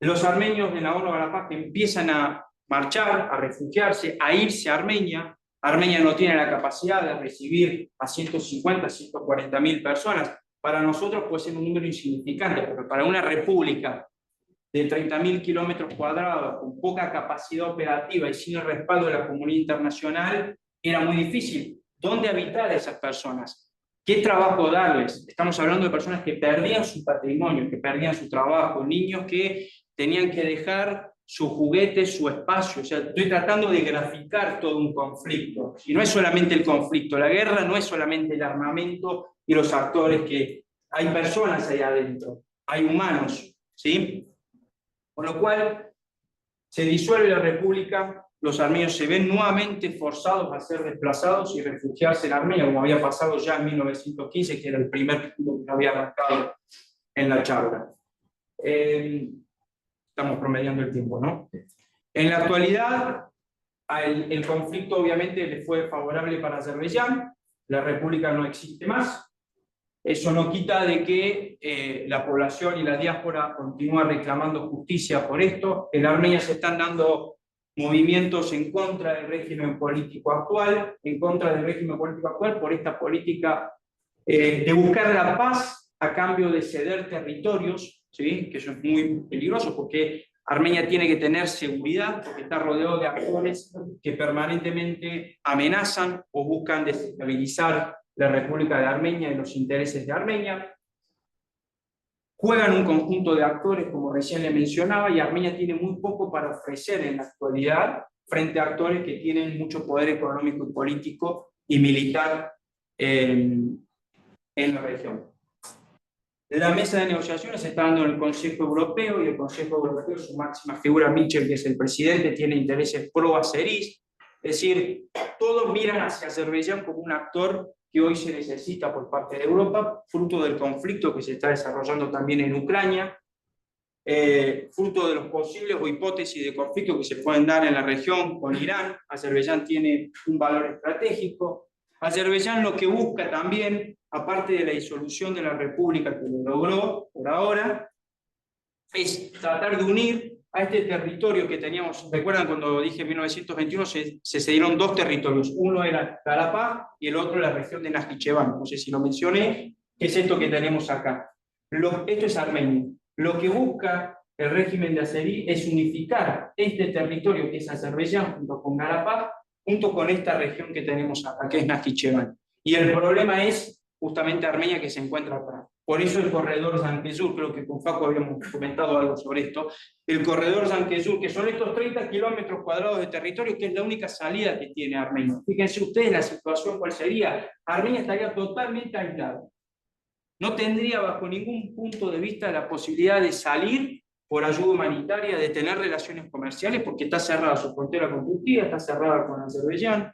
los armenios de Nagorno-Karabaj empiezan a marchar, a refugiarse, a irse a Armenia. Armenia no tiene la capacidad de recibir a 150, 140 mil personas. Para nosotros puede ser un número insignificante, pero para una república de 30.000 kilómetros cuadrados, con poca capacidad operativa y sin el respaldo de la comunidad internacional, era muy difícil. ¿Dónde habitar a esas personas? ¿Qué trabajo darles? Estamos hablando de personas que perdían su patrimonio, que perdían su trabajo, niños que tenían que dejar sus juguetes, su espacio. O sea, estoy tratando de graficar todo un conflicto. Y no es solamente el conflicto, la guerra no es solamente el armamento y los actores, que hay personas ahí adentro, hay humanos, ¿sí? Con lo cual, se disuelve la república, los armenios se ven nuevamente forzados a ser desplazados y refugiarse en Armenia, como había pasado ya en 1915, que era el primer punto que había marcado en la charla. Estamos promediando el tiempo, ¿no? En la actualidad, el conflicto obviamente le fue favorable para Azerbaiyán, la república no existe más. Eso no quita de que la población y la diáspora continúa reclamando justicia por esto. En Armenia se están dando movimientos en contra del régimen político actual, por esta política de buscar la paz a cambio de ceder territorios, ¿sí? Que eso es muy peligroso porque Armenia tiene que tener seguridad, porque está rodeado de actores que permanentemente amenazan o buscan desestabilizar la República de Armenia y los intereses de Armenia. Juegan un conjunto de actores, como recién le mencionaba, y Armenia tiene muy poco para ofrecer en la actualidad frente a actores que tienen mucho poder económico y político y militar en la región. La mesa de negociaciones se está dando en el Consejo Europeo, y el Consejo Europeo, su máxima figura, Mitchell, que es el presidente, tiene intereses pro-azerís. Es decir, todos miran hacia Azerbaiyán como un actor que hoy se necesita por parte de Europa, fruto del conflicto que se está desarrollando también en Ucrania, fruto de los posibles o hipótesis de conflicto que se pueden dar en la región con Irán. Azerbaiyán tiene un valor estratégico. Azerbaiyán lo que busca también, aparte de la disolución de la república que lo logró por ahora, es tratar de unir a este territorio que teníamos. ¿Recuerdan cuando dije 1921 se cedieron dos territorios? Uno era Carapaz y el otro la región de Najicheván. No sé si lo mencioné. ¿Qué es esto que tenemos acá? Esto es Armenia. Lo que busca el régimen de Azerí es unificar este territorio que es Azerbaiyán junto con Carapaz, junto con esta región que tenemos acá, que es Najicheván. Y el problema es justamente Armenia, que se encuentra acá. Por eso el corredor Zanquezur, creo que con Facu habíamos comentado algo sobre esto, el corredor Zanquezur, que son estos 30 kilómetros cuadrados de territorio, que es la única salida que tiene Armenia. Fíjense ustedes la situación cuál sería. Armenia estaría totalmente aislada. No tendría bajo ningún punto de vista la posibilidad de salir por ayuda humanitaria, de tener relaciones comerciales, porque está cerrada su frontera con Turquía, está cerrada con Azerbaiyán,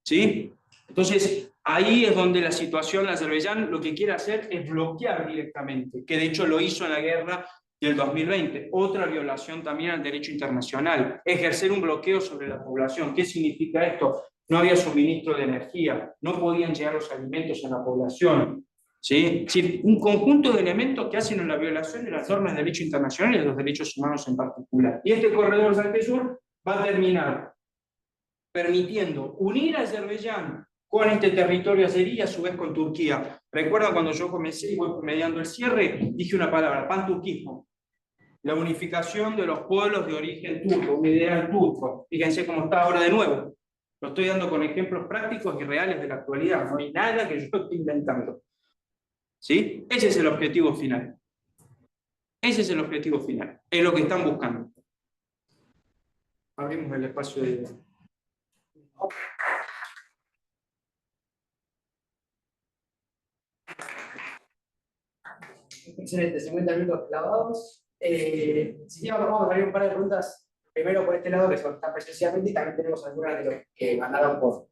¿sí? Entonces, ahí es donde la situación de Azerbaiyán lo que quiere hacer es bloquear directamente, que de hecho lo hizo en la guerra del 2020. Otra violación también al derecho internacional, ejercer un bloqueo sobre la población. ¿Qué significa esto? No había suministro de energía, no podían llegar los alimentos a la población. ¿Sí? Es decir, un conjunto de elementos que hacen una violación de las normas de derecho internacional y de los derechos humanos en particular. Y este corredor Zanquezur va a terminar permitiendo unir a Azerbaiyán con este territorio azerí y a su vez con Turquía. ¿Recuerdan cuando yo comencé y voy mediando el cierre? Dije una palabra, panturquismo. La unificación de los pueblos de origen turco, un ideal turco. Fíjense cómo está ahora de nuevo. Lo estoy dando con ejemplos prácticos y reales de la actualidad. No hay nada que yo esté inventando. ¿Sí? Ese es el objetivo final. Ese es el objetivo final. Es lo que están buscando. Abrimos el espacio de... Excelente, 50 minutos clavados. Si ya vamos a abrir un par de preguntas, primero por este lado que está presencialmente, y también tenemos algunas de los que mandaron por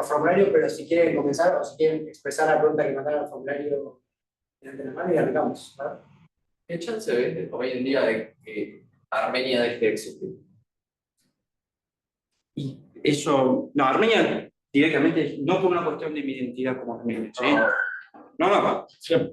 formulario, pero si quieren comenzar o si quieren expresar la pregunta que mandaron al formulario de la mano y arrancamos, ¿verdad? ¿Qué chance ves hoy en día de que Armenia deje de existir? Y eso, no, Armenia directamente, no por una cuestión de mi identidad como armenio, ¿sí? No,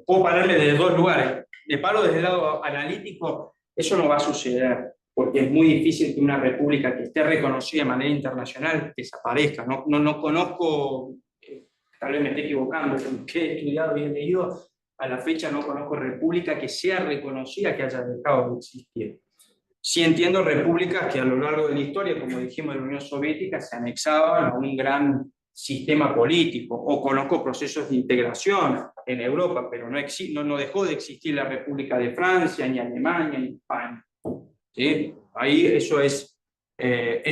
puedo pararle desde dos lugares. De paro desde el lado analítico, eso no va a suceder, porque es muy difícil que una república que esté reconocida de manera internacional desaparezca. No conozco, tal vez me esté equivocando, con qué he estudiado y he leído, a la fecha no conozco república que sea reconocida que haya dejado de existir. Sí entiendo repúblicas que a lo largo de la historia, como dijimos, de la Unión Soviética, se anexaban a un gran sistema político, o conozco procesos de integración en Europa, pero no dejó de existir la República de Francia, ni Alemania, ni España. ¿Sí? Ahí eso es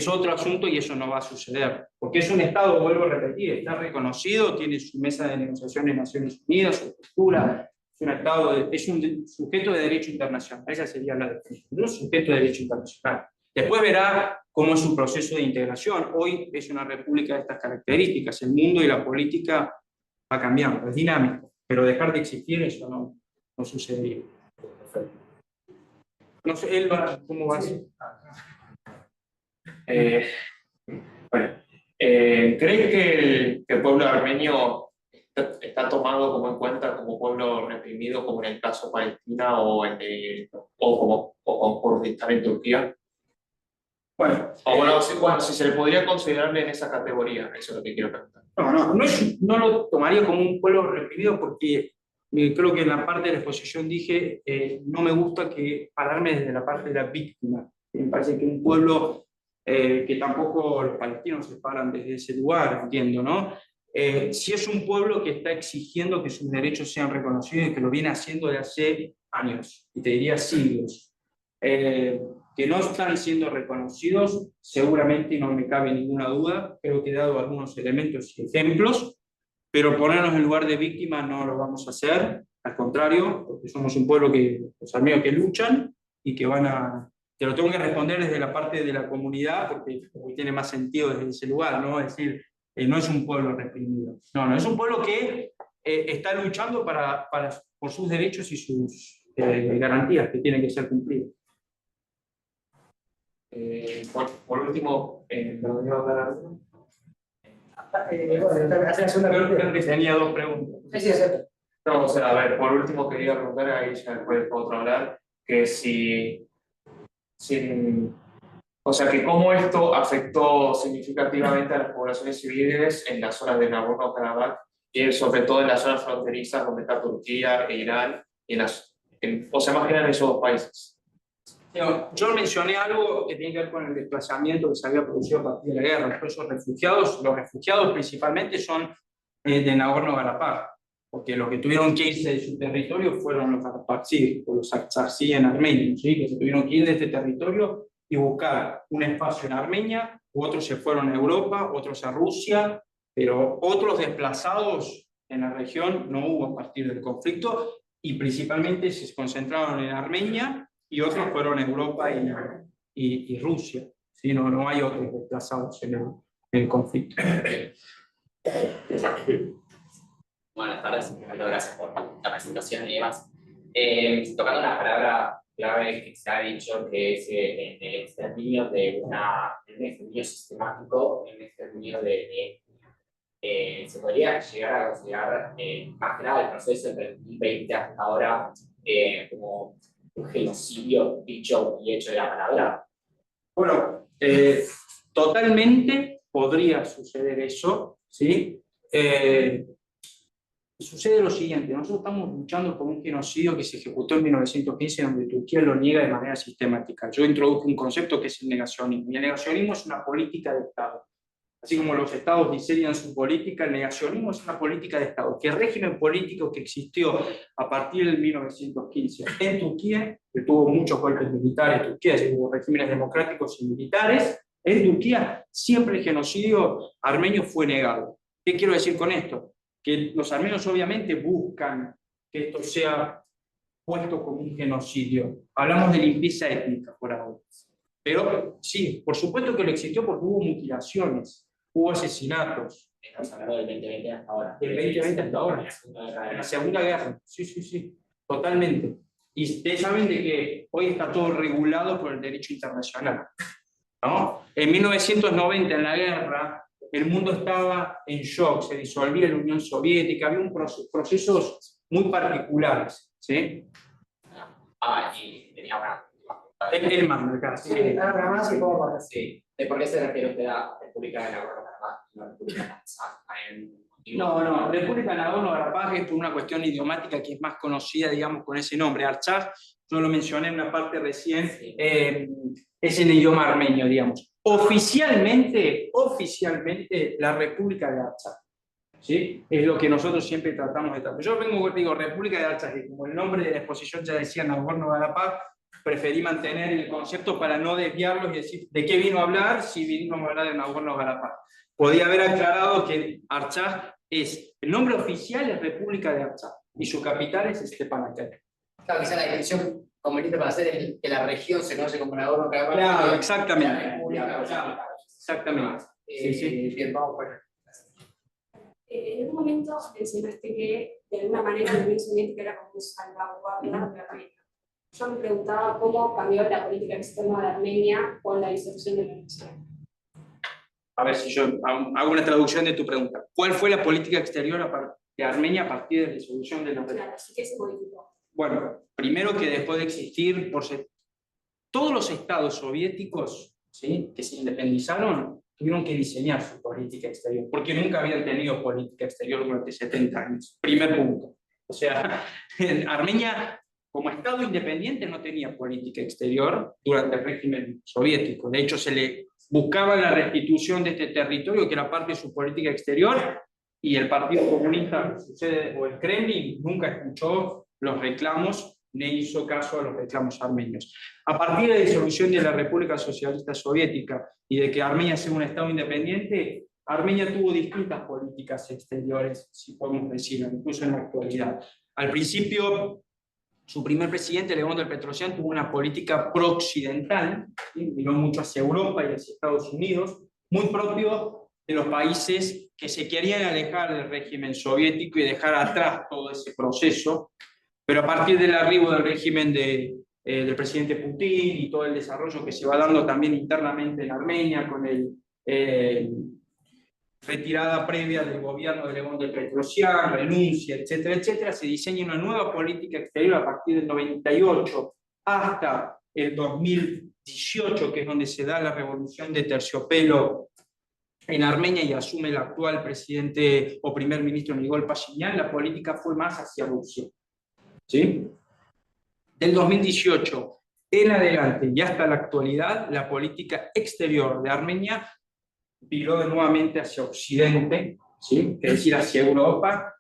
otro asunto y eso no va a suceder, porque es un Estado, vuelvo a repetir, está reconocido, tiene su mesa de negociación en Naciones Unidas, su postura, es un Estado, es un sujeto de derecho internacional, esa sería la definición, un sujeto de derecho internacional. Después verá cómo es su proceso de integración. Hoy es una república de estas características, el mundo y la política va cambiando, es dinámico, pero dejar de existir eso no sucedería. No sé, Elba, ¿cómo va a ser? Bueno, ¿crees que el pueblo armenio está tomado como en cuenta como pueblo reprimido, como en el caso de Palestina o como Kurdistán en Turquía? Bueno, Si se le podría considerarle en esa categoría, eso es lo que quiero preguntar. No lo tomaría como un pueblo reprimido porque creo que en la parte de la exposición dije, no me gusta pararme desde la parte de la víctima. Me parece que un pueblo que tampoco los palestinos se paran desde ese lugar, entiendo, ¿no? Si es un pueblo que está exigiendo que sus derechos sean reconocidos y que lo viene haciendo desde hace años, y te diría siglos, que no están siendo reconocidos, seguramente, y no me cabe ninguna duda, creo que he dado algunos elementos y ejemplos, pero ponernos en lugar de víctima no lo vamos a hacer, al contrario, porque somos un pueblo los armenios que luchan y que que lo tengo que responder desde la parte de la comunidad, porque tiene más sentido desde ese lugar, ¿no? Es decir, no es un pueblo reprimido, no, es un pueblo que está luchando por sus derechos y sus garantías que tienen que ser cumplidas. Por último, Bueno, hacer la segunda pregunta. Creo que tenía dos preguntas. Sí, acepto. no, o sea, a ver, por último quería preguntar, ahí ya después otro hablar, que si o sea, que cómo esto afectó significativamente a las poblaciones civiles en las zonas de Nagorno-Karabaj, y sobre todo en las zonas fronterizas donde está Turquía e Irán, y o sea, más que nada en esos dos países. Yo mencioné algo que tiene que ver con el desplazamiento que se había producido a partir de la guerra. Esos refugiados, los refugiados principalmente son de Nagorno-Karabaj, porque los que tuvieron que irse de su territorio fueron los Karabají, o los Artsakhi en armenio, ¿sí? Que se tuvieron que ir de este territorio y buscar un espacio en Armenia, otros se fueron a Europa, otros a Rusia, pero otros desplazados en la región no hubo a partir del conflicto, y principalmente se concentraron en Armenia, y otros fueron a Europa y Rusia. ¿Sí? No hay otros desplazados en el conflicto. Buenas tardes, gracias por la presentación y demás. Tocando una palabra clave que se ha dicho, que es el exterminio un exterminio sistemático, un exterminio se podría llegar a considerar más que nada el proceso entre 2020 hasta ahora como un genocidio dicho y hecho de la palabra. Bueno, totalmente podría suceder eso, ¿sí? Sucede lo siguiente: nosotros estamos luchando por un genocidio que se ejecutó en 1915, donde Turquía lo niega de manera sistemática. Yo introduje un concepto que es el negacionismo, y el negacionismo es una política de Estado. Así como los estados diseñan su política, el negacionismo es una política de Estado, que el régimen político que existió a partir del 1915 en Turquía, que tuvo muchos golpes militares, Turquía hubo regímenes democráticos y militares, en Turquía siempre el genocidio armenio fue negado. ¿Qué quiero decir con esto? Que los armenios obviamente buscan que esto sea puesto como un genocidio. Hablamos de limpieza étnica por ahora. Pero sí, por supuesto que lo existió, porque hubo mutilaciones, hubo asesinatos. Estamos hablando del 2020 hasta ahora. Del 2020 hasta ahora. En la Segunda Guerra. Sí, totalmente. Y ustedes saben de que hoy está todo regulado por el derecho internacional, ¿no? En 1990, en la guerra, el mundo estaba en shock, se disolvía la Unión Soviética, había procesos muy particulares, ¿sí? Y tenía una... El mando, Sí, ahora más y cómo pasa. Sí. ¿Por qué se refiere usted a República de Nagorno-Karabaj y no República de Artsakh? No, República de Nagorno-Karabaj es por una cuestión idiomática que es más conocida, digamos, con ese nombre. Artsakh, yo lo mencioné en una parte recién, Sí. Es en idioma armenio, digamos. Oficialmente, la República de Artsakh, ¿sí? Es lo que nosotros siempre tratamos de tratar. Yo digo República de Artsakh, y como el nombre de la exposición ya decía Nagorno-Karabaj, preferí mantener el concepto para no desviarlos y decir de qué vino a hablar, si vino a hablar de Nagorno-Karabaj. Podía haber aclarado que Artsakh el nombre oficial es República de Artsakh y su capital es Stepanakert. Claro, quizá la definición conveniente para hacer es que la región se conoce como Nagorno-Karabaj. Claro, exactamente. La República, Exactamente. Sí. Bien, vamos por ahí. En un momento mencionaste que de alguna manera la Unión Soviética era como un salvaguarda de Armenia. Yo me preguntaba cómo cambió la política externa de Armenia con la disolución de la nación. A ver si yo hago una traducción de tu pregunta. ¿Cuál fue la política exterior de Armenia a partir de la disolución de la nación? Claro, así que se modificó. Bueno, primero que dejó de existir, todos los estados soviéticos, ¿sí?, que se independizaron, tuvieron que diseñar su política exterior, porque nunca habían tenido política exterior durante 70 años. Primer punto. O sea, Armenia, como Estado independiente, no tenía política exterior durante el régimen soviético. De hecho, se le buscaba la restitución de este territorio, que era parte de su política exterior, y el Partido Comunista, o el Kremlin, nunca escuchó los reclamos, ni hizo caso a los reclamos armenios. A partir de la disolución de la República Socialista Soviética y de que Armenia sea un Estado independiente, Armenia tuvo distintas políticas exteriores, si podemos decirlo, incluso en la actualidad. Al principio, su primer presidente, Levon del Petrosyan, tuvo una política pro-occidental, ¿sí?, miró mucho hacia Europa y hacia Estados Unidos, muy propio de los países que se querían alejar del régimen soviético y dejar atrás todo ese proceso. Pero a partir del arribo del régimen del presidente Putin y todo el desarrollo que se va dando también internamente en Armenia, con retirada previa del gobierno de Levon del Petrosyan, renuncia, etcétera, etcétera, se diseña una nueva política exterior a partir del 98 hasta el 2000, 2018, que es donde se da la revolución de terciopelo en Armenia y asume el actual presidente o primer ministro Nikol Pashinyan, la política fue más hacia Rusia. ¿Sí? Del 2018 en adelante y hasta la actualidad, la política exterior de Armenia viró nuevamente hacia Occidente, ¿sí? Es decir, hacia Europa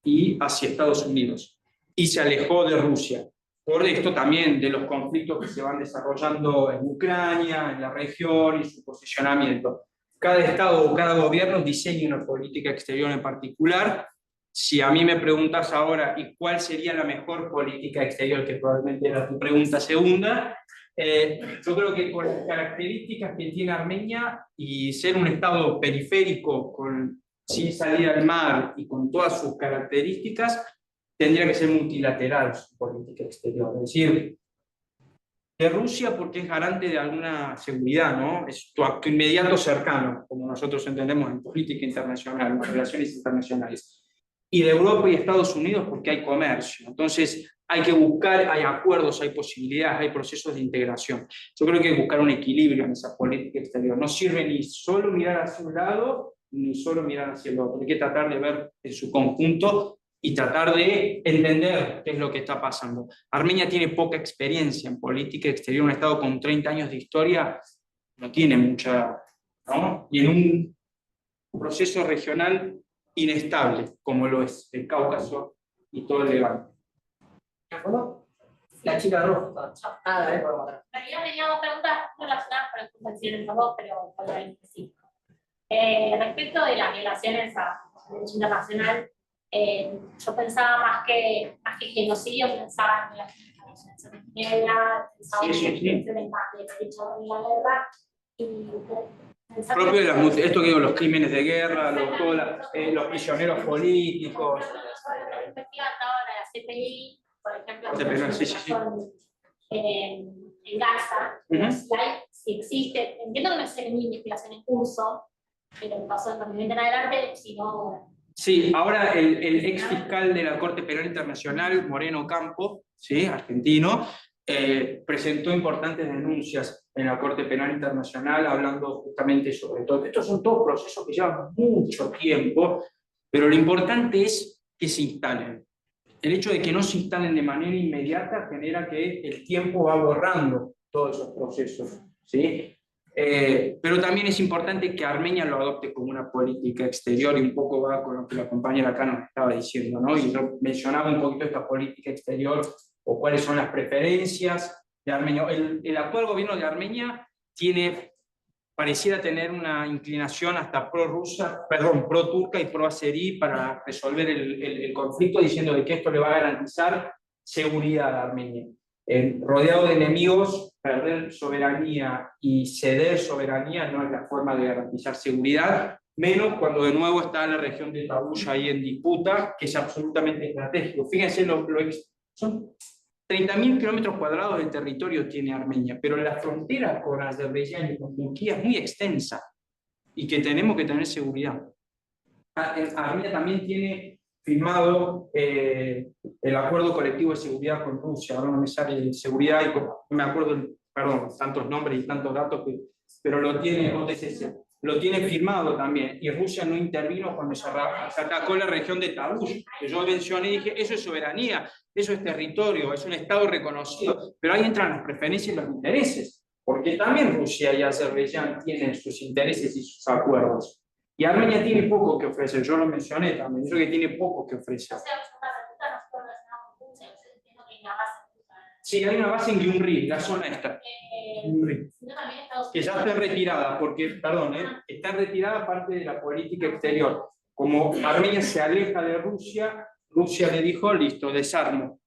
y hacia Estados Unidos, y se alejó de Rusia. Por esto también de los conflictos que se van desarrollando en Ucrania, en la región y su posicionamiento. Cada estado o cada gobierno diseña una política exterior en particular. Si a mí me preguntas ahora, ¿y cuál sería la mejor política exterior? Que probablemente era tu pregunta segunda. Yo creo que con las características que tiene Armenia y ser un estado periférico sin salida al mar y con todas sus características, tendría que ser multilateral su política exterior. Es decir, de Rusia porque es garante de alguna seguridad, ¿no? Es tu inmediato cercano, como nosotros entendemos en política internacional, en relaciones internacionales. Y de Europa y Estados Unidos porque hay comercio. Entonces hay que buscar, hay acuerdos, hay posibilidades, hay procesos de integración. Yo creo que hay que buscar un equilibrio en esa política exterior. No sirve ni solo mirar hacia un lado, ni solo mirar hacia el otro. Hay que tratar de ver en su conjunto y tratar de entender qué es lo que está pasando. Armenia tiene poca experiencia en política exterior, un estado con 30 años de historia no tiene mucha, ¿no? Y en un proceso regional inestable, como lo es el Cáucaso y todo el Levante. ¿De acuerdo? La chica de rojo. Dale, por favor. Yo tenía dos preguntas relacionadas con el que mencioné los dos, pero con la específico. Respecto de las violaciones a derecho internacional, yo pensaba más que genocidio, pensaba en las violaciones a Venezuela, pensaba en violaciones más de derecho a la guerra. Propio de esto que digo, los crímenes de guerra, los prisioneros políticos. Investigando ahora la CPI, por ejemplo, en Gaza, si existe, entiendo que no es una investigación en curso, pero pasó en 2020 en adelante, si no. Sí, ahora el ex fiscal de la Corte Penal Internacional, Moreno Campo, ¿sí? Argentino, presentó importantes denuncias en la Corte Penal Internacional hablando justamente sobre todo. Estos son todos procesos que llevan mucho tiempo, pero lo importante es que se instalen. El hecho de que no se instalen de manera inmediata genera que el tiempo va borrando todos esos procesos, ¿sí? Pero también es importante que Armenia lo adopte como una política exterior y un poco va con lo que la compañera acá nos estaba diciendo, ¿no? Y yo mencionaba un poquito esta política exterior o cuáles son las preferencias de Armenia. El actual gobierno de Armenia pareciera tener una inclinación hasta pro-turca y pro-azerí para resolver el conflicto, diciendo de que esto le va a garantizar seguridad a Armenia. Rodeado de enemigos, perder soberanía y ceder soberanía no es la forma de garantizar seguridad, menos cuando de nuevo está la región de Tavush ahí en disputa, que es absolutamente estratégico. Fíjense, son 30.000 kilómetros cuadrados de territorio tiene Armenia, pero la frontera con Azerbaiyán y con Turquía es muy extensa y que tenemos que tener seguridad. Armenia también tiene firmado el acuerdo colectivo de seguridad con Rusia. Ahora no me sale de seguridad y no me acuerdo, perdón, tantos nombres y tantos datos, pero lo tiene OTCC. Lo tiene firmado también, y Rusia no intervino cuando se atacó la región de Tavush, que yo mencioné y dije, eso es soberanía, eso es territorio, es un Estado reconocido, pero ahí entran las preferencias y los intereses, porque también Rusia y Azerbaiyán tienen sus intereses y sus acuerdos. Y Armenia tiene poco que ofrecer, yo lo mencioné también, yo creo que tiene poco que ofrecer. Sí, hay una base en Gyumri, la zona esta. Que ya está retirada, porque, perdón, está retirada parte de la política exterior. Como Armenia se aleja de Rusia, Rusia le dijo, listo, desarmo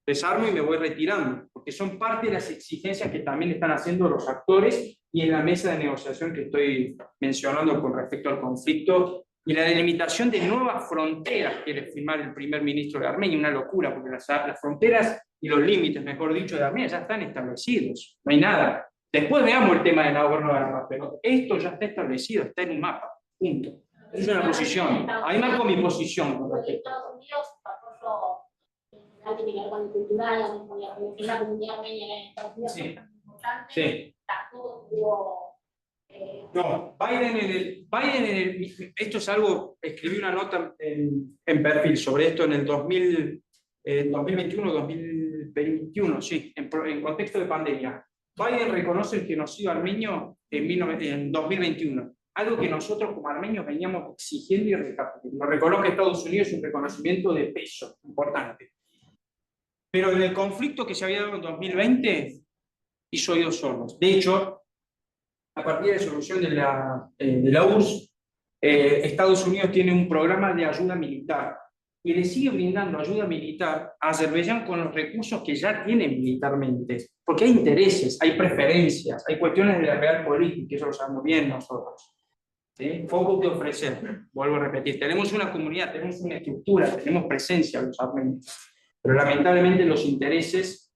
y me voy retirando, porque son parte de las exigencias que también están haciendo los actores y en la mesa de negociación que estoy mencionando con respecto al conflicto y la delimitación de nuevas fronteras que quiere firmar el primer ministro de Armenia, una locura, porque las fronteras y los límites, mejor dicho, de Armenia ya están establecidos, no hay nada. Después veamos el tema de Nagorno-Karabaj, pero esto ya está establecido, está en un mapa, punto. Esa es una posición, ahí marco mi posición con respecto. Estados Unidos, apoyo tiene que ver con el cultural, con la comunidad armenia en Estados Unidos, Sí. bastante. Sí. Tampoco hubo. No, esto es algo, escribí una nota en perfil sobre esto en el 2021, sí, en contexto de pandemia. Biden reconoce el genocidio armenio en 2021, algo que nosotros como armenios veníamos exigiendo y recapitulando. Lo reconoce Estados Unidos, es un reconocimiento de peso importante. Pero en el conflicto que se había dado en 2020, hizo oídos sordos. De hecho, a partir de la resolución de la URSS, Estados Unidos tiene un programa de ayuda militar y le sigue brindando ayuda militar a Azerbaiyán con los recursos que ya tiene militarmente, porque hay intereses, hay preferencias, hay cuestiones de la realpolitik, que eso lo sabemos bien nosotros. ¿Sí? Poco que ofrecer, vuelvo a repetir, tenemos una comunidad, tenemos una estructura, tenemos presencia los armenios, pero lamentablemente los intereses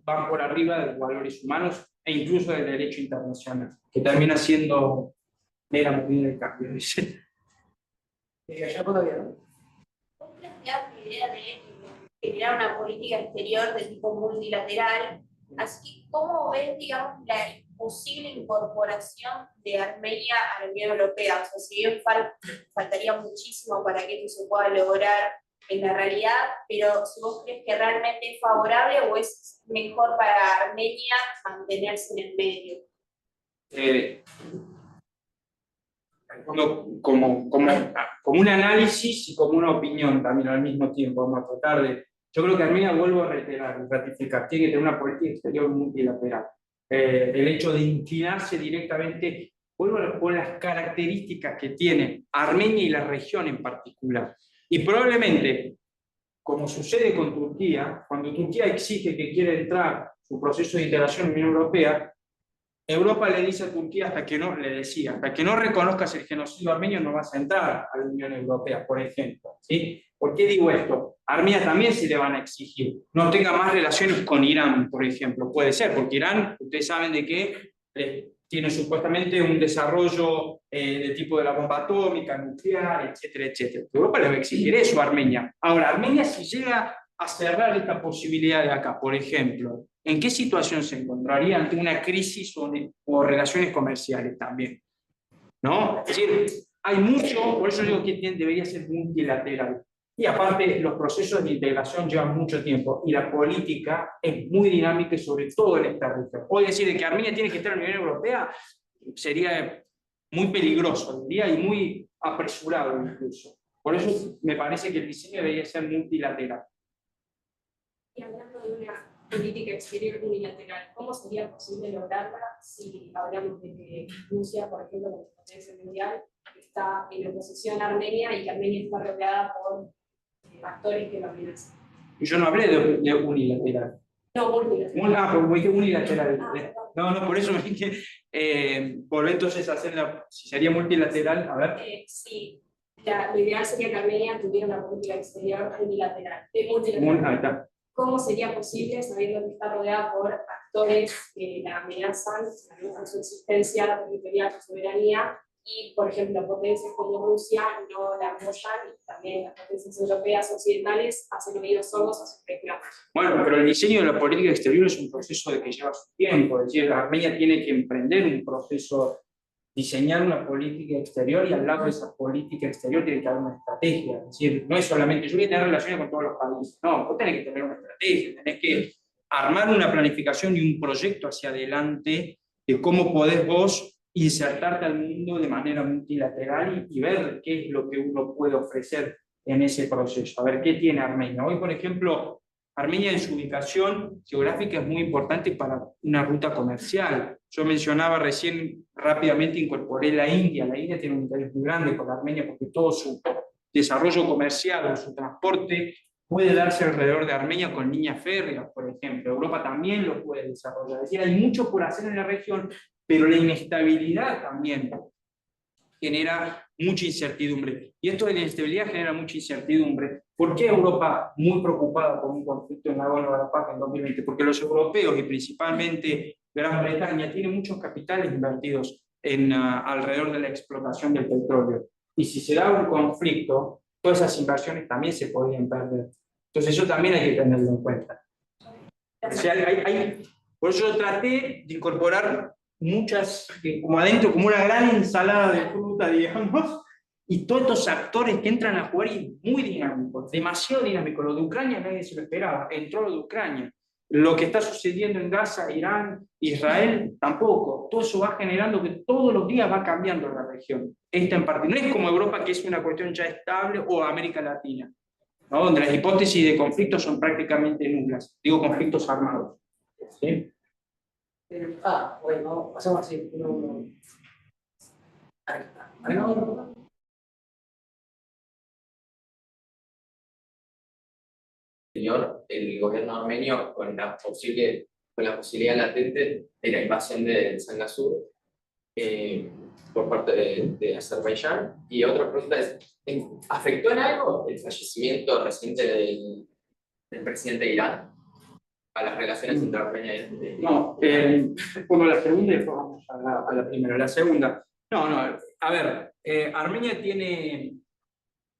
van por arriba de los valores humanos e incluso del derecho internacional, que termina siendo mera moneda de cambio, dice. Allá todavía, ¿no? ¿Vos planteás la idea de generar una política exterior de tipo multilateral? Así que, ¿cómo ves, digamos, la posible incorporación de Armenia a la Unión Europea? O sea, si bien faltaría muchísimo para que esto se pueda lograr en la realidad, pero si vos crees que realmente es favorable o es mejor para Armenia mantenerse en el medio. Como un análisis y como una opinión también al mismo tiempo, vamos a tratar de... Yo creo que Armenia, vuelvo a reiterar y ratificar, tiene que tener una política exterior multilateral. El hecho de inclinarse directamente, con las características que tiene Armenia y la región en particular. Y probablemente, como sucede con Turquía, cuando Turquía exige que quiere entrar su proceso de integración en la Unión Europea, Europa le dice a Turquía hasta que no reconozcas el genocidio armenio no vas a entrar a la Unión Europea, por ejemplo. ¿Sí? ¿Por qué digo esto? A Armenia también se le van a exigir. No tenga más relaciones con Irán, por ejemplo. Puede ser, porque Irán, ustedes saben de que tiene supuestamente un desarrollo de tipo de la bomba atómica, nuclear, etcétera, etcétera. Europa le va a exigir eso a Armenia. Ahora, Armenia si llega a cerrar esta posibilidad de acá, por ejemplo, ¿en qué situación se encontraría ante una crisis o relaciones comerciales también? ¿No? Es decir, hay mucho, por eso digo que debería ser multilateral. Y aparte, los procesos de integración llevan mucho tiempo y la política es muy dinámica, sobre todo en esta región. Hoy decir que Armenia tiene que estar en la Unión Europea sería muy peligroso, diría, y muy apresurado incluso. Por eso me parece que el diseño debería ser multilateral. Y hablando de una política exterior unilateral, ¿cómo sería posible lograrla si hablamos de que Rusia, por ejemplo, como potencia mundial, está en oposición a Armenia y que Armenia está rodeada por actores que lo amenazan? Yo no hablé de unilateral. No, multilateral. Porque unilateral. No, por eso me dije, volver entonces a hacer si sería multilateral, a ver. Sí, lo ideal sería que Armenia tuviera una política exterior unilateral, multilateral. Ahí está. ¿Cómo sería posible sabiendo que está rodeada por actores que la amenazan su existencia, la territorial, su soberanía, y, por ejemplo, potencias como Rusia no la apoyan, y también las potencias europeas occidentales hacen oídos sordos a sus reclamos? Bueno, pero el diseño de la política exterior es un proceso que lleva su tiempo, es decir, Armenia tiene que emprender un proceso, diseñar una política exterior, y al lado de esa política exterior tiene que haber una estrategia. Es decir, no es solamente yo voy a tener relaciones con todos los países, no, vos tenés que tener una estrategia, tenés que armar una planificación y un proyecto hacia adelante de cómo podés vos insertarte al mundo de manera multilateral y ver qué es lo que uno puede ofrecer en ese proceso, a ver qué tiene Armenia. Hoy, por ejemplo, Armenia en su ubicación geográfica es muy importante para una ruta comercial. Yo mencionaba recién, rápidamente incorporé la India. La India tiene un interés muy grande con Armenia porque todo su desarrollo comercial o su transporte puede darse alrededor de Armenia con líneas férreas, por ejemplo. Europa también lo puede desarrollar. Es decir, hay mucho por hacer en la región, pero la inestabilidad también genera mucha incertidumbre. Y esto de la inestabilidad genera mucha incertidumbre. ¿Por qué Europa muy preocupada por un conflicto en Nagorno-Karabaj en 2020? Porque los europeos y principalmente Gran Bretaña tienen muchos capitales invertidos alrededor de la explotación del petróleo. Y si se da un conflicto, todas esas inversiones también se podrían perder. Entonces eso también hay que tenerlo en cuenta. O sea, Por eso yo traté de incorporar muchas, como adentro, como una gran ensalada de fruta, digamos, y todos estos actores que entran a jugar y muy dinámicos, demasiado dinámicos. Lo de Ucrania nadie se lo esperaba, entró lo de Ucrania. Lo que está sucediendo en Gaza, Irán, Israel, tampoco. Todo eso va generando que todos los días va cambiando la región. Esta en parte, no es como Europa, que es una cuestión ya estable, o América Latina, ¿no? Donde las hipótesis de conflictos son prácticamente nulas. Digo, conflictos armados. ¿Sí? Bueno, pasamos así. El gobierno armenio con la posibilidad latente de la invasión de Sangasur por parte de Azerbaiyán. Y otra pregunta es, ¿afectó en algo el fallecimiento reciente del presidente de Irán a las relaciones entre Armenia y Irán? No, respondo a la segunda y después vamos a la primera. La segunda, no, a ver, Armenia tiene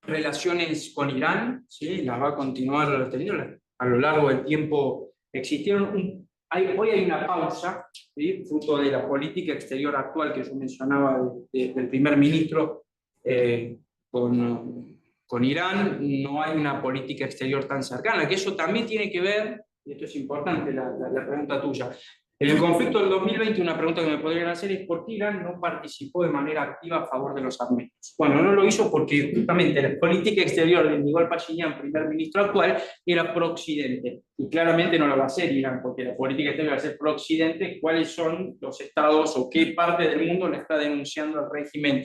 relaciones con Irán, ¿sí? Las va a continuar teniendo a lo largo del tiempo. Existieron hoy hay una pausa, ¿sí? Fruto de la política exterior actual que yo mencionaba del primer ministro con Irán. No hay una política exterior tan cercana, que eso también tiene que ver, y esto es importante, la pregunta tuya. En el conflicto del 2020, una pregunta que me podrían hacer es ¿por qué Irán no participó de manera activa a favor de los armenios? Bueno, no lo hizo porque justamente la política exterior de Nigol Pashinyan, primer ministro actual, era pro-occidente. Y claramente no lo va a hacer Irán, porque la política exterior va a ser pro-occidente. ¿Cuáles son los estados o qué parte del mundo le está denunciando al régimen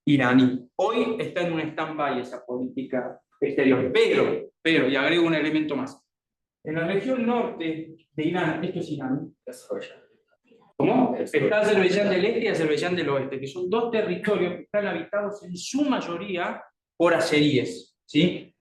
iraní? Hoy está en un stand-by esa política exterior. Pero, y agrego un elemento más. En la región norte de Irán, esto es Irán. ¿Cómo? Está Azerbaiyán del Este y Azerbaiyán del Oeste, que son dos territorios que están habitados en su mayoría por azeríes, ¿sí?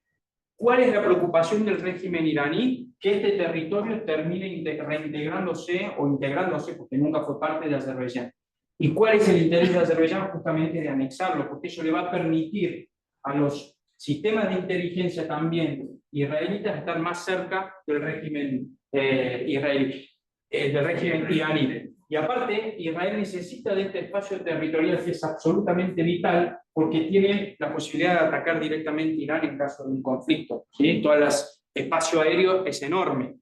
¿Cuál es la preocupación del régimen iraní? Que este territorio termine reintegrándose o integrándose, porque nunca fue parte de Azerbaiyán. ¿Y cuál es el interés de Azerbaiyán? Justamente de anexarlo, porque eso le va a permitir a los sistemas de inteligencia también israelitas estar más cerca del régimen israelí, del régimen iraní. Y aparte, Israel necesita de este espacio territorial que es absolutamente vital porque tiene la posibilidad de atacar directamente a Irán en caso de un conflicto, ¿sí? Todo el espacio aéreo es enorme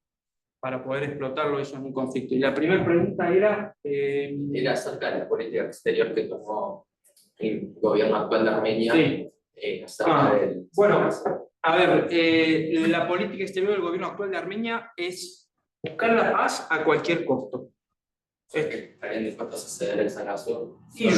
para poder explotarlo eso en un conflicto. Y la primera pregunta era... Era acerca de la política exterior que tomó el gobierno actual de Armenia. Sí. Bueno, a ver, la política exterior del gobierno actual de Armenia es buscar la paz a cualquier costo. ¿Estarían dispuestos a ceder el Sangasur? Sí,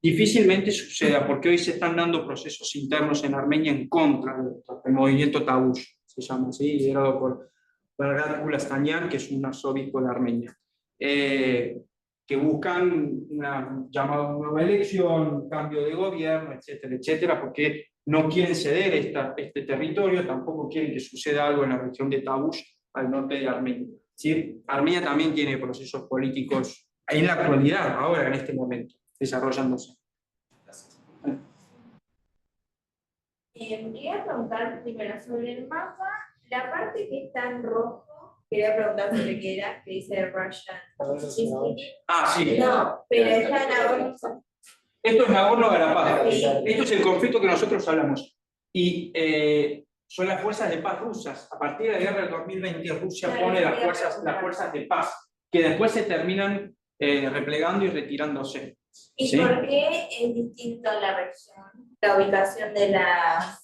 difícilmente suceda, porque hoy se están dando procesos internos en Armenia en contra del movimiento Tavush, se llama así, liderado por Bagrat Gulastanyan, que es un arzobispo de Armenia, que buscan una nueva elección, cambio de gobierno, etcétera, etcétera, porque no quieren ceder este territorio, tampoco quieren que suceda algo en la región de Tavush, al norte de Armenia. ¿Sí? Armenia también tiene procesos políticos en la actualidad, ahora en este momento, desarrollándose. Gracias. Quería preguntar primero sobre el mapa, la parte que está en rojo, quería preguntar sobre qué era, que dice Russian. Sí. No, pero está en Nagorno. Esto es Nagorno-Karabaj. Esto es el conflicto que nosotros hablamos. Y son las fuerzas de paz rusas. A partir de la guerra del 2020, Rusia pone las fuerzas de paz, que después se terminan replegando y retirándose. ¿Y ¿sí? por qué es distinto en la región? La ubicación de las...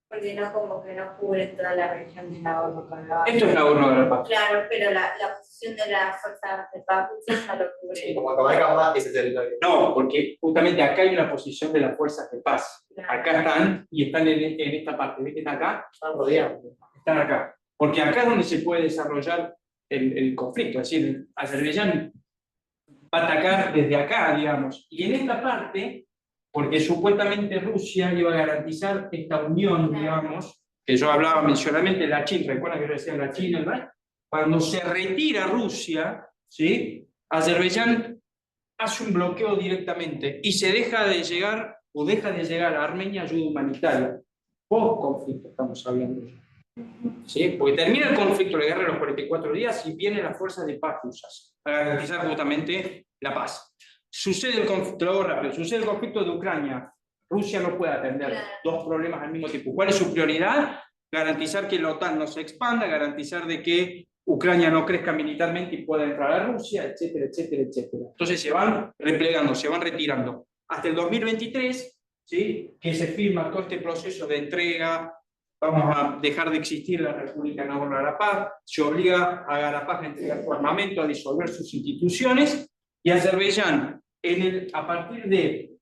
Porque no como que no cubre toda la región de Nagorno-Karabaj. Esto es Nagorno-Karabaj. Claro, pero la posición de las fuerzas de paz rusas no lo cubre. Sí, como acabar más ese territorio. No, porque justamente acá hay una posición de las fuerzas de paz. Claro. Acá están y están en esta parte. ¿Ves que están acá? Están rodeados. Están acá. Porque acá es donde se puede desarrollar el conflicto. Es decir, Azerbaiyán va a atacar desde acá, digamos. Y en esta parte, porque supuestamente Rusia iba a garantizar esta unión, digamos, que yo hablaba mencionadamente de la China, recuerdan que yo decía la China, ¿verdad? Cuando se retira Rusia, ¿sí? Azerbaiyán hace un bloqueo directamente y se deja de llegar a Armenia ayuda humanitaria. Post-conflicto estamos hablando. ¿Sí? Porque termina el conflicto, la guerra de los 44 días, y vienen las fuerzas de paz rusas para garantizar justamente la paz. Sucede el conflicto, lo hago rápido, sucede el conflicto de Ucrania. Rusia no puede atender dos problemas al mismo tiempo. ¿Cuál es su prioridad? Garantizar que la OTAN no se expanda, garantizar de que Ucrania no crezca militarmente y pueda entrar a Rusia, etcétera, etcétera, etcétera. Entonces se van replegando, se van retirando. Hasta el 2023, ¿sí? Que se firma todo este proceso de entrega, vamos a dejar de existir la República de Nagorno-Karabaj, se obliga a Karabaj a entregar su armamento, a disolver sus instituciones, y Azerbaiyán, a partir de